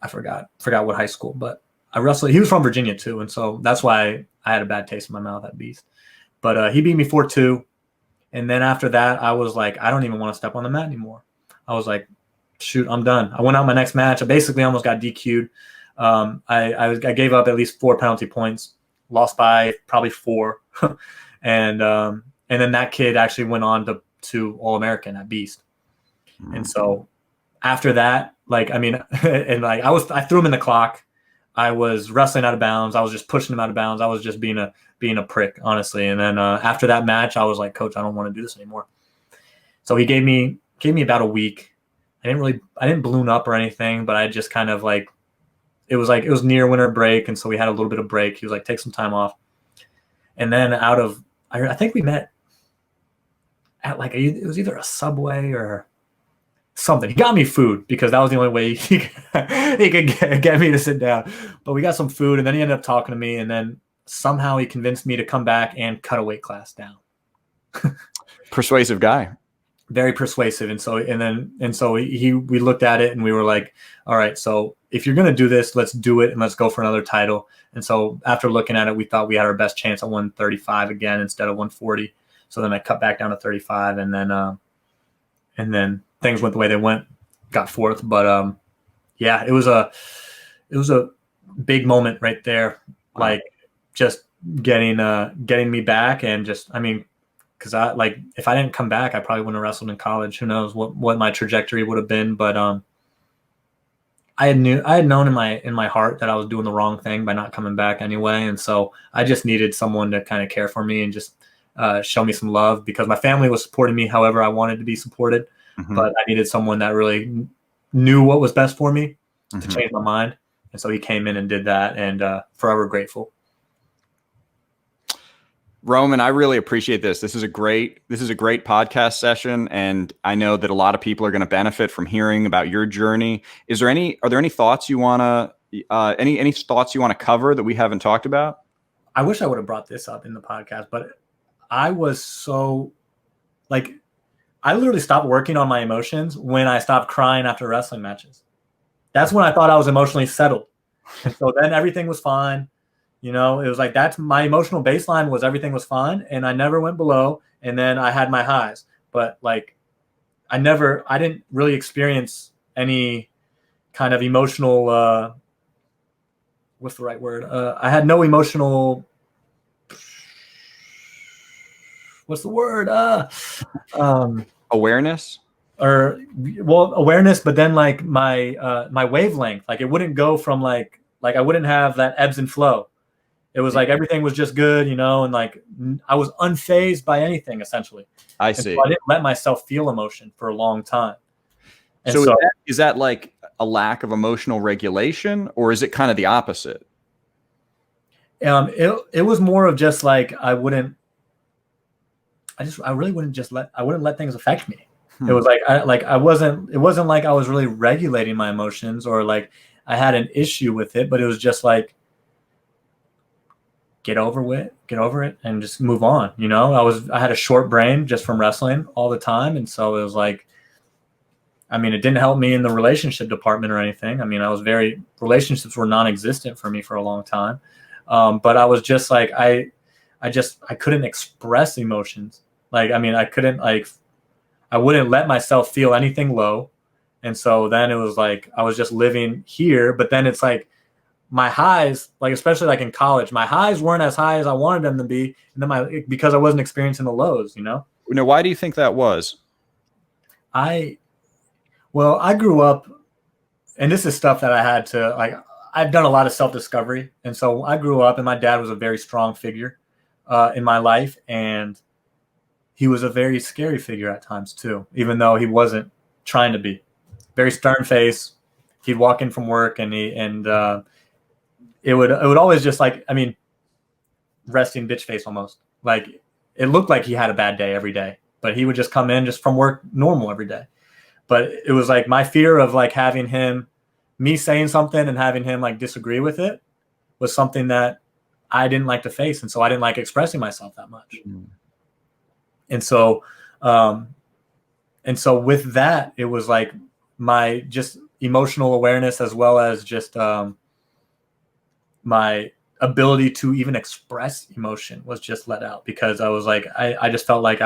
Speaker 9: forgot what high school, but I wrestled. He was from Virginia too, and so that's why I had a bad taste in my mouth at Beast. But he beat me 4-2, and then after that, I was like, I don't even want to step on the mat anymore. I was like, shoot, I'm done. I went out my next match. I basically almost got DQ'd. I gave up at least 4 penalty points, lost by probably 4, and then that kid actually went on to All-American at Beast. And so after that, like, I mean, and like I threw him in the clock. I was wrestling out of bounds. I was just pushing him out of bounds. I was just being a prick, honestly. And then after that match, I was like, Coach, I don't want to do this anymore. So he gave me about a week. I didn't balloon up or anything, but I just kind of like, it was near winter break. And so we had a little bit of break. He was like, take some time off. And then I think we met at it was either a Subway or something. He got me food because that was the only way he could get me to sit down. But we got some food, and then he ended up talking to me, and then somehow he convinced me to come back and cut a weight class down.
Speaker 1: Persuasive guy.
Speaker 9: Very persuasive. And so we looked at it and we were like, all right, so if you're going to do this, let's do it and let's go for another title. And so after looking at it, we thought we had our best chance at 135 again instead of 140. So then I cut back down to 35, and then things went the way they went, got 4th. But yeah, it was a big moment right there. Like, just getting me back, and just, I mean, because if I didn't come back, I probably wouldn't have wrestled in college. Who knows what my trajectory would have been? But I had known in my heart that I was doing the wrong thing by not coming back anyway, and so I just needed someone to kind of care for me and just show me some love, because my family was supporting me however I wanted to be supported, but I needed someone that really knew what was best for me to change my mind. And so he came in and did that, and forever grateful.
Speaker 1: Roman, I really appreciate this. This is a great podcast session, and I know that a lot of people are going to benefit from hearing about your journey. Are there any thoughts you want to any thoughts you want to cover that we haven't talked about?
Speaker 9: I wish I would have brought this up in the podcast, but I was so, like, I literally stopped working on my emotions when I stopped crying after wrestling matches. That's when I thought I was emotionally settled. And so then everything was fine. You know, it was like, that's my emotional baseline, was everything was fine, and I never went below, and then I had my highs. But like, I didn't really experience any kind of emotional, what's the right word? I had no emotional, what's the word?
Speaker 1: Awareness?
Speaker 9: awareness, but then like my wavelength, like it wouldn't go from like I wouldn't have that ebbs and flow. It was like everything was just good, you know, and like I was unfazed by anything essentially.
Speaker 1: I
Speaker 9: And
Speaker 1: see.
Speaker 9: so I didn't let myself feel emotion for a long time. And
Speaker 1: So is that like a lack of emotional regulation, or is it kind of the opposite?
Speaker 9: it was more of just like I wouldn't let things affect me. It was like it wasn't like I was really regulating my emotions or like I had an issue with it, but it was just like get over it and just move on. You know, I had a short brain just from wrestling all the time, and so it was like, I mean, it didn't help me in the relationship department or anything. I mean, relationships were non-existent for me for a long time. But I was just like, I couldn't express emotions. Like, I mean, I wouldn't let myself feel anything low. And so then it was like, I was just living here, but then it's like my highs, like, especially like in college, my highs weren't as high as I wanted them to be. And then because I wasn't experiencing the lows, you know?
Speaker 1: Now, why do you think that was?
Speaker 9: I grew up, and this is stuff that I had to like, I've done a lot of self-discovery. And so I grew up and my dad was a very strong figure in my life. And he was a very scary figure at times too, even though he wasn't trying to be. Very stern face. He'd walk in from work and it would always just like, I mean, resting bitch face almost. Like it looked like he had a bad day every day, but he would just come in just from work normal every day. But it was like my fear of like having me saying something and having him like disagree with it was something that I didn't like to face. And so I didn't like expressing myself that much. Mm. And so with that, it was like my just emotional awareness as well as just my ability to even express emotion was just let out because I was like, I just felt like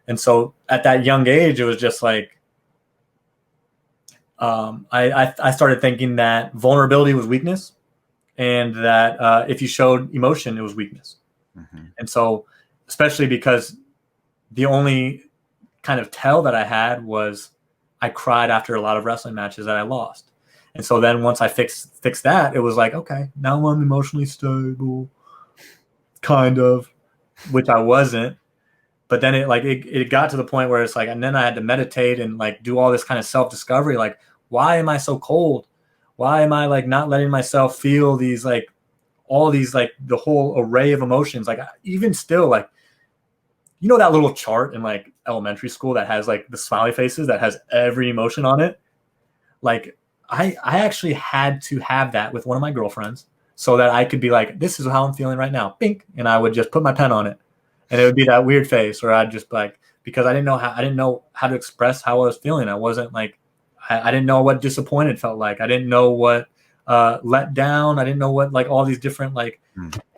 Speaker 9: and so at that young age, it was just like, I started thinking that vulnerability was weakness and that if you showed emotion, it was weakness. Mm-hmm. And so, especially because the only kind of tell that I had was I cried after a lot of wrestling matches that I lost. And so then once I fixed that, it was like, okay, now I'm emotionally stable, kind of, which I wasn't. But then it got to the point where it's like, and then I had to meditate and like do all this kind of self-discovery. Like, why am I so cold? Why am I like not letting myself feel these like all these like the whole array of emotions? Like even still, like, you know, that little chart in like elementary school that has like the smiley faces that has every emotion on it. Like I actually had to have that with one of my girlfriends so that I could be like, this is how I'm feeling right now. Bink. And I would just put my pen on it. And it would be that weird face where I'd just like, because I didn't know how to express how I was feeling. I wasn't like, I didn't know what disappointed felt like. I didn't know what let down. I didn't know what like all these different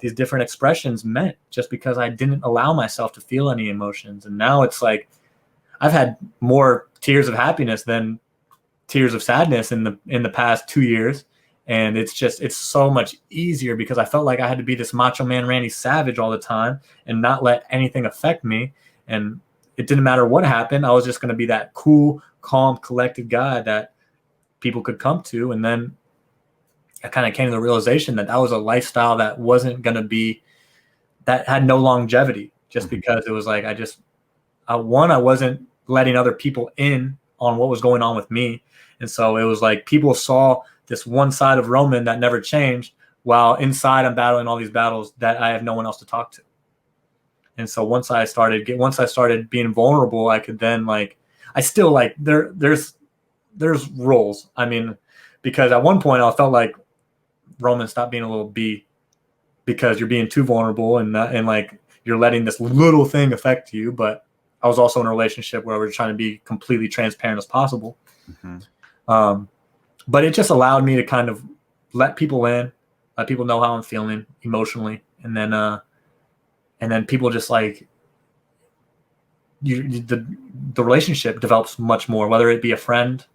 Speaker 9: these different expressions meant just because I didn't allow myself to feel any emotions. And now it's like I've had more tears of happiness than tears of sadness in the past 2 years. And it's so much easier because I felt like I had to be this Macho Man Randy Savage all the time and not let anything affect me. And it didn't matter what happened. I was just going to be that cool, calm, collected guy that people could come to. And then I kind of came to the realization that was a lifestyle that wasn't going to be, that had no longevity just because it was like, I wasn't letting other people in on what was going on with me. And so it was like people saw this one side of Roman that never changed, while inside I'm battling all these battles that I have no one else to talk to. And so once I started being vulnerable, I could then like, I still like there's roles. I mean, because at one point I felt like Roman, stop being a little B, because you're being too vulnerable and like you're letting this little thing affect you. But I was also in a relationship where we were trying to be completely transparent as possible. Mm-hmm. But it just allowed me to kind of let people in, let people know how I'm feeling emotionally. And then people just like the relationship develops much more, whether it be a friend,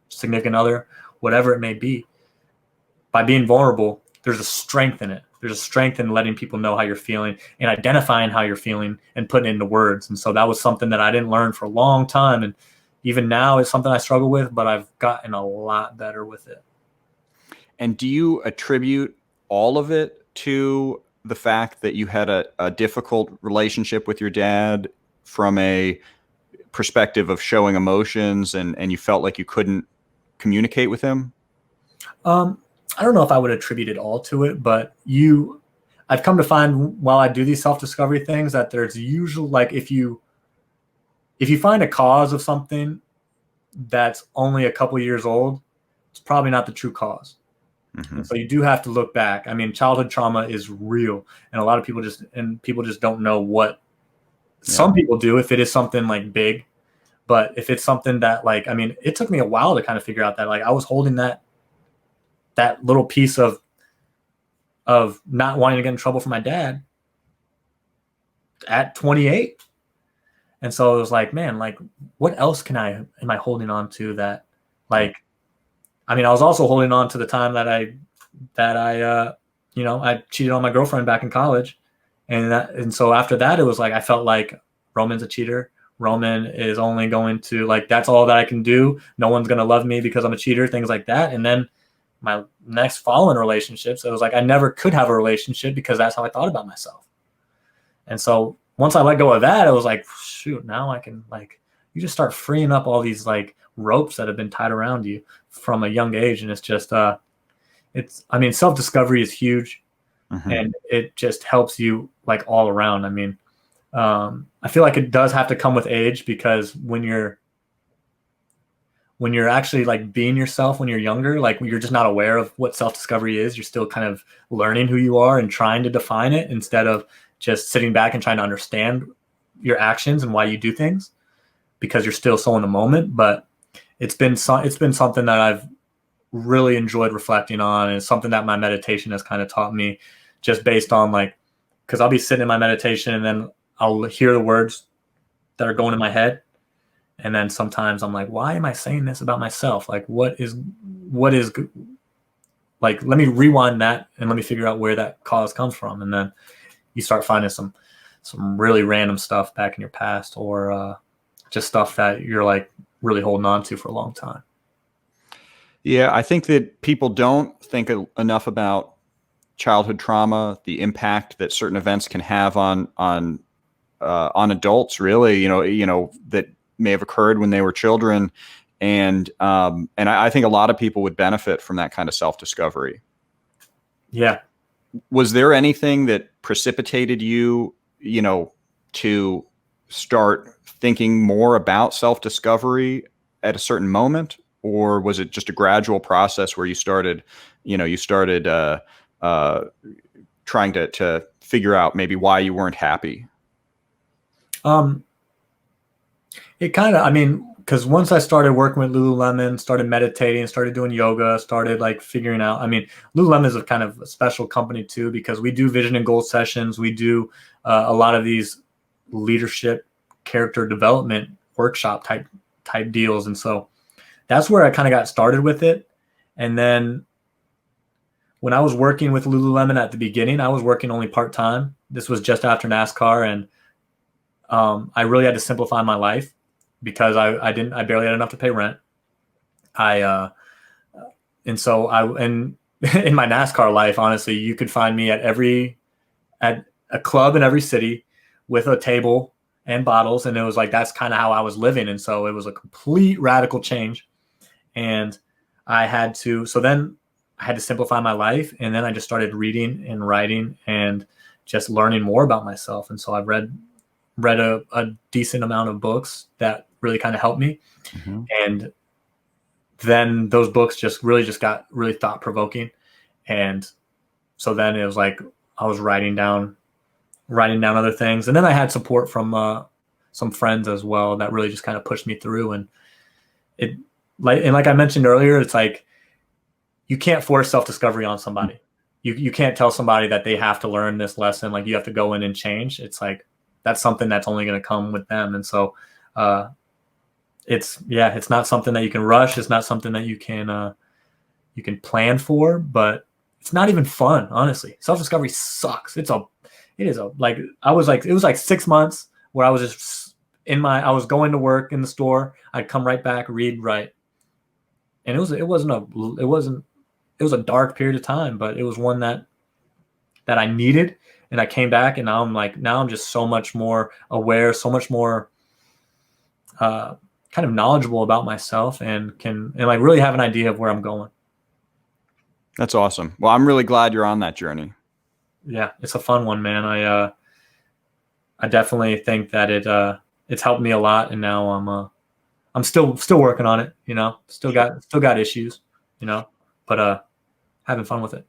Speaker 9: significant other, whatever it may be. By being vulnerable, there's a strength in it. There's a strength in letting people know how you're feeling and identifying how you're feeling and putting it into words. And so that was something that I didn't learn for a long time. And even now it's something I struggle with, but I've gotten a lot better with it.
Speaker 1: And do you attribute all of it to the fact that you had a difficult relationship with your dad from a perspective of showing emotions, and you felt like you couldn't communicate with him?
Speaker 9: I don't know if I would attribute it all to it, but I've come to find while I do these self-discovery things that there's usually, like, if you find a cause of something that's only a couple years old, it's probably not the true cause. Mm-hmm. So you do have to look back. I mean, childhood trauma is real, and a lot of people just don't know what. Yeah. Some people do if it is something like big, but if it's something that, like, I mean, it took me a while to kind of figure out that, like, I was holding that little piece of not wanting to get in trouble for my dad at 28. And so it was like, man, like, what else am I holding on to that, like, I mean, I was also holding on to the time that I I cheated on my girlfriend back in college. And so after that, it was like, I felt like Roman's a cheater. Roman is only going to, like, that's all that I can do. No one's going to love me because I'm a cheater, things like that. And then my next following relationships, it was like I never could have a relationship because that's how I thought about myself. And so once I let go of that, it was like, shoot, now I can, like, you just start freeing up all these, like, ropes that have been tied around you from a young age. And it's just, I mean, self-discovery is huge. Mm-hmm. And it just helps you, like, all around. I mean, I feel like it does have to come with age, because when you're actually, like, being yourself when you're younger, like, you're just not aware of what self-discovery is. You're still kind of learning who you are and trying to define it, instead of just sitting back and trying to understand your actions and why you do things, because you're still so in the moment. But it's been something that I've really enjoyed reflecting on, and it's something that my meditation has kind of taught me, just based on, like, because I'll be sitting in my meditation and then I'll hear the words that are going in my head. And then sometimes I'm like, why am I saying this about myself? Like, what is, like, let me rewind that and let me figure out where that cause comes from. And then you start finding some really random stuff back in your past, or just stuff that you're, like, really holding on to for a long time.
Speaker 1: Yeah, I think that people don't think enough about childhood trauma, the impact that certain events can have on adults, really, you know, that may have occurred when they were children. And I think a lot of people would benefit from that kind of self-discovery.
Speaker 9: Yeah.
Speaker 1: Was there anything that precipitated you, to start thinking more about self-discovery at a certain moment? Or was it just a gradual process where you started trying to figure out maybe why you weren't happy?
Speaker 9: It kind of, I mean, because once I started working with Lululemon, started meditating, started doing yoga, started, like, figuring out, I mean, Lululemon is a kind of a special company too, because we do vision and goal sessions. We do a lot of these leadership, character development workshop type deals. And so that's where I kind of got started with it. And then when I was working with Lululemon at the beginning, I was working only part-time. This was just after NASCAR. And I really had to simplify my life, because I barely had enough to pay rent. And in my NASCAR life, honestly, you could find me at a club in every city with a table and bottles. And it was like, that's kind of how I was living. And so it was a complete radical change. And then I had to simplify my life. And then I just started reading and writing and just learning more about myself. And so I've read a decent amount of books that really kind of helped me. Mm-hmm. And then those books just got really thought provoking. And so then it was like, I was writing down other things. And then I had support from some friends as well that really just kind of pushed me through. And like I mentioned earlier, it's like, you can't force self-discovery on somebody. You can't tell somebody that they have to learn this lesson. Like, you have to go in and change. It's like, that's something that's only going to come with them. And so it's not something that you can rush. It's not something that you can plan for, but it's not even fun, honestly. Self-discovery sucks. It was like 6 months where I was just I was going to work in the store. I'd come right back, read, write. And it was a dark period of time, but it was one that I needed. And I came back, and now I'm just so much more aware, so much more kind of knowledgeable about myself, and like really have an idea of where I'm going.
Speaker 1: That's awesome. Well, I'm really glad you're on that journey.
Speaker 9: Yeah, it's a fun one, man. I definitely think that it's helped me a lot, and now I'm still working on it, still got issues, but having fun with it.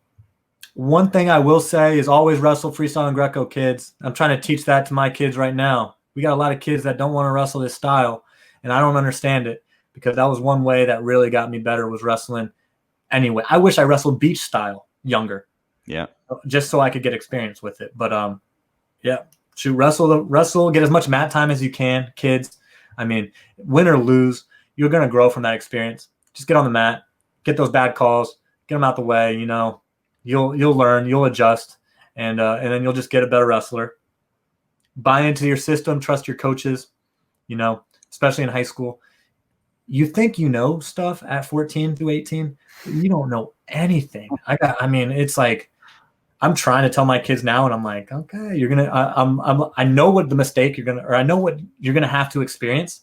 Speaker 9: One thing I will say is always wrestle freestyle and Greco, kids. I'm trying to teach that to my kids right now. We got a lot of kids that don't want to wrestle this style, and I don't understand it, because that was one way that really got me better, was wrestling anyway. I wish I wrestled beach style younger.
Speaker 1: Yeah.
Speaker 9: Just so I could get experience with it. But yeah, shoot, wrestle, get as much mat time as you can, kids. I mean, win or lose, you're gonna grow from that experience. Just get on the mat, get those bad calls, get them out the way. You'll learn, you'll adjust, and then you'll just get a better wrestler. Buy into your system, trust your coaches. Especially in high school, you think you know stuff at 14 through 18, but you don't know anything. It's like, I'm trying to tell my kids now, and I'm like, okay, you're gonna. I know what the mistake you're gonna, or I know what you're gonna have to experience,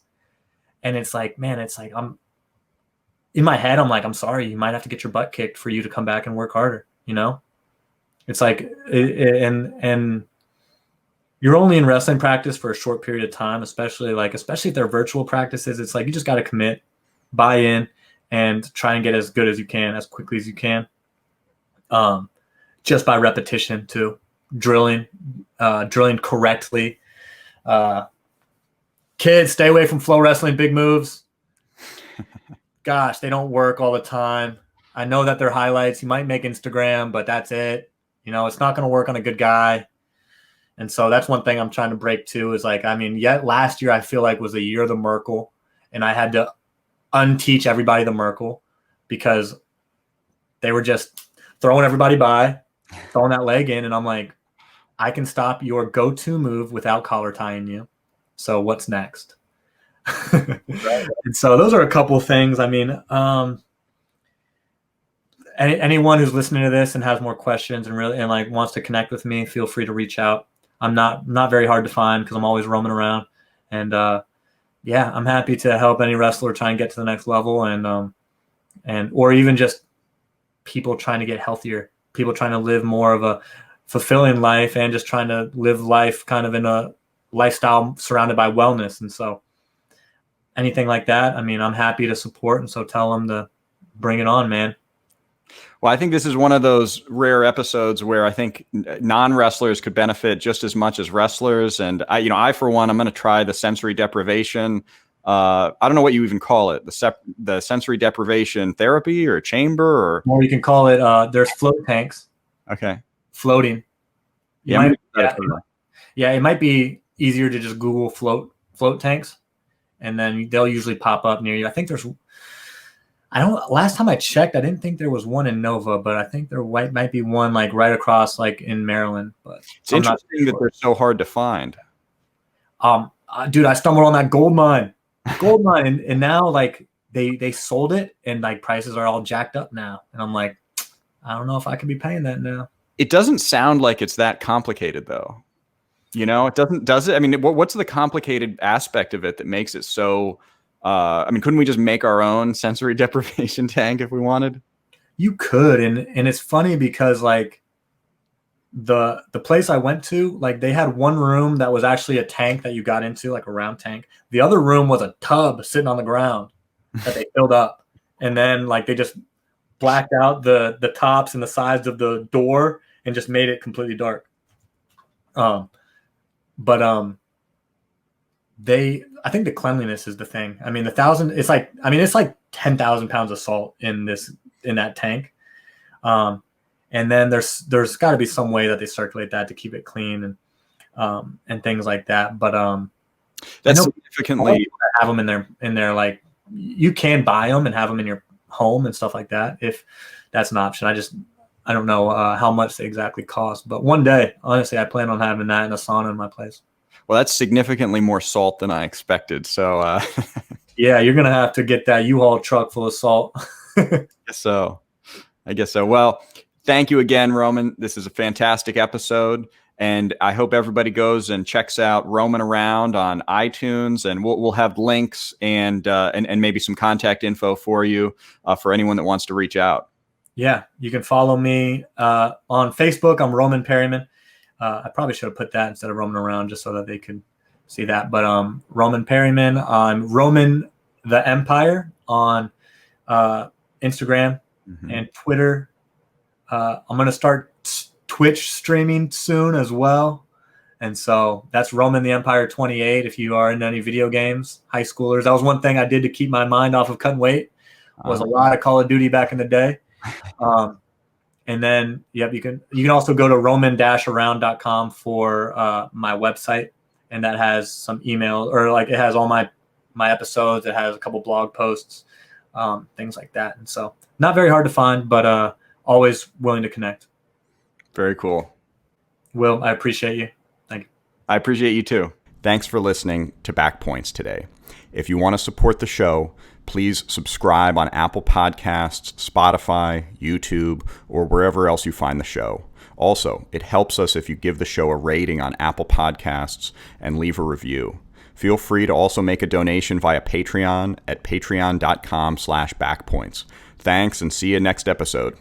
Speaker 9: and it's like, man, I'm in my head. I'm like, I'm sorry, you might have to get your butt kicked for you to come back and work harder. It's like, and you're only in wrestling practice for a short period of time, especially if they're virtual practices. It's like, you just got to commit, buy in, and try and get as good as you can, as quickly as you can. Just by repetition too, drilling correctly. Kids, stay away from flow wrestling, big moves. Gosh, they don't work all the time. I know that they're highlights. You might make Instagram, but that's it. It's not going to work on a good guy. And so that's one thing I'm trying to break too, is like, last year I feel like was the year of the Merkle, and I had to unteach everybody the Merkle, because they were just throwing everybody by, throwing that leg in, and I'm like, I can stop your go-to move without collar tying you. So what's next? And so those are a couple of things. Anyone who's listening to this and has more questions and wants to connect with me, feel free to reach out. I'm not very hard to find, because I'm always roaming around, and yeah, I'm happy to help any wrestler try and get to the next level, and or even just people trying to get healthier, people trying to live more of a fulfilling life, and just trying to live life kind of in a lifestyle surrounded by wellness. And so anything like that, I'm happy to support, and so tell them to bring it on, man.
Speaker 1: Well, I think this is one of those rare episodes where I think non-wrestlers could benefit just as much as wrestlers. And I for one, I'm going to try the sensory deprivation. I don't know what you even call it, the sensory deprivation therapy or chamber,
Speaker 9: or you can call it. There's float tanks.
Speaker 1: Okay.
Speaker 9: Floating.
Speaker 1: Yeah.
Speaker 9: It might be easier to just Google float tanks, and then they'll usually pop up near you. I think there's. Last time I checked, I didn't think there was one in Nova, but I think there might be one right across in Maryland. But
Speaker 1: it's interesting that they're so hard to find.
Speaker 9: Dude, I stumbled on that gold mine, and now they sold it, and prices are all jacked up now. And I'm like, I don't know if I can be paying that now.
Speaker 1: It doesn't sound like it's that complicated though. It doesn't, does it? What's the complicated aspect of it that makes it so, couldn't we just make our own sensory deprivation tank if we wanted?
Speaker 9: You could. And it's funny because the place I went to, they had one room that was actually a tank that you got into, a round tank. The other room was a tub sitting on the ground that they filled up. And then they just blacked out the tops and the sides of the door and just made it completely dark. I think the cleanliness is the thing. It's like 10,000 pounds of salt in that tank. And then there's got to be some way that they circulate that to keep it clean and things like that. But
Speaker 1: that's significantly
Speaker 9: have them in their you can buy them and have them in your home and stuff like that if that's an option. I don't know how much they exactly cost, but one day, honestly, I plan on having that in a sauna in my place.
Speaker 1: Well, that's significantly more salt than I expected. So,
Speaker 9: Yeah, you're gonna have to get that U-Haul truck full of salt.
Speaker 1: I guess so. Well, thank you again, Roman. This is a fantastic episode, and I hope everybody goes and checks out Roman Around on iTunes, and we'll have links and maybe some contact info for you for anyone that wants to reach out.
Speaker 9: Yeah, you can follow me on Facebook. I'm Roman Perryman. I probably should have put that instead of Roman Around just so that they could see that. But Roman Perryman. I'm Roman the Empire on Instagram and Twitter. I'm going to start Twitch streaming soon as well. And so that's Roman the Empire 28 if you are in any video games, high schoolers. That was one thing I did to keep my mind off of cutting weight, was a lot of Call of Duty back in the day. And then, yep, you can also go to roman-around.com for my website, and that has some email, or like it has all my episodes. It has a couple blog posts, things like that. And so not very hard to find, but always willing to connect.
Speaker 1: Very cool.
Speaker 9: Will, I appreciate you. Thank you.
Speaker 1: I appreciate you too. Thanks for listening to Back Points today. If you want to support the show, please subscribe on Apple Podcasts, Spotify, YouTube, or wherever else you find the show. Also, it helps us if you give the show a rating on Apple Podcasts and leave a review. Feel free to also make a donation via Patreon at patreon.com/backpoints. Thanks, and see you next episode.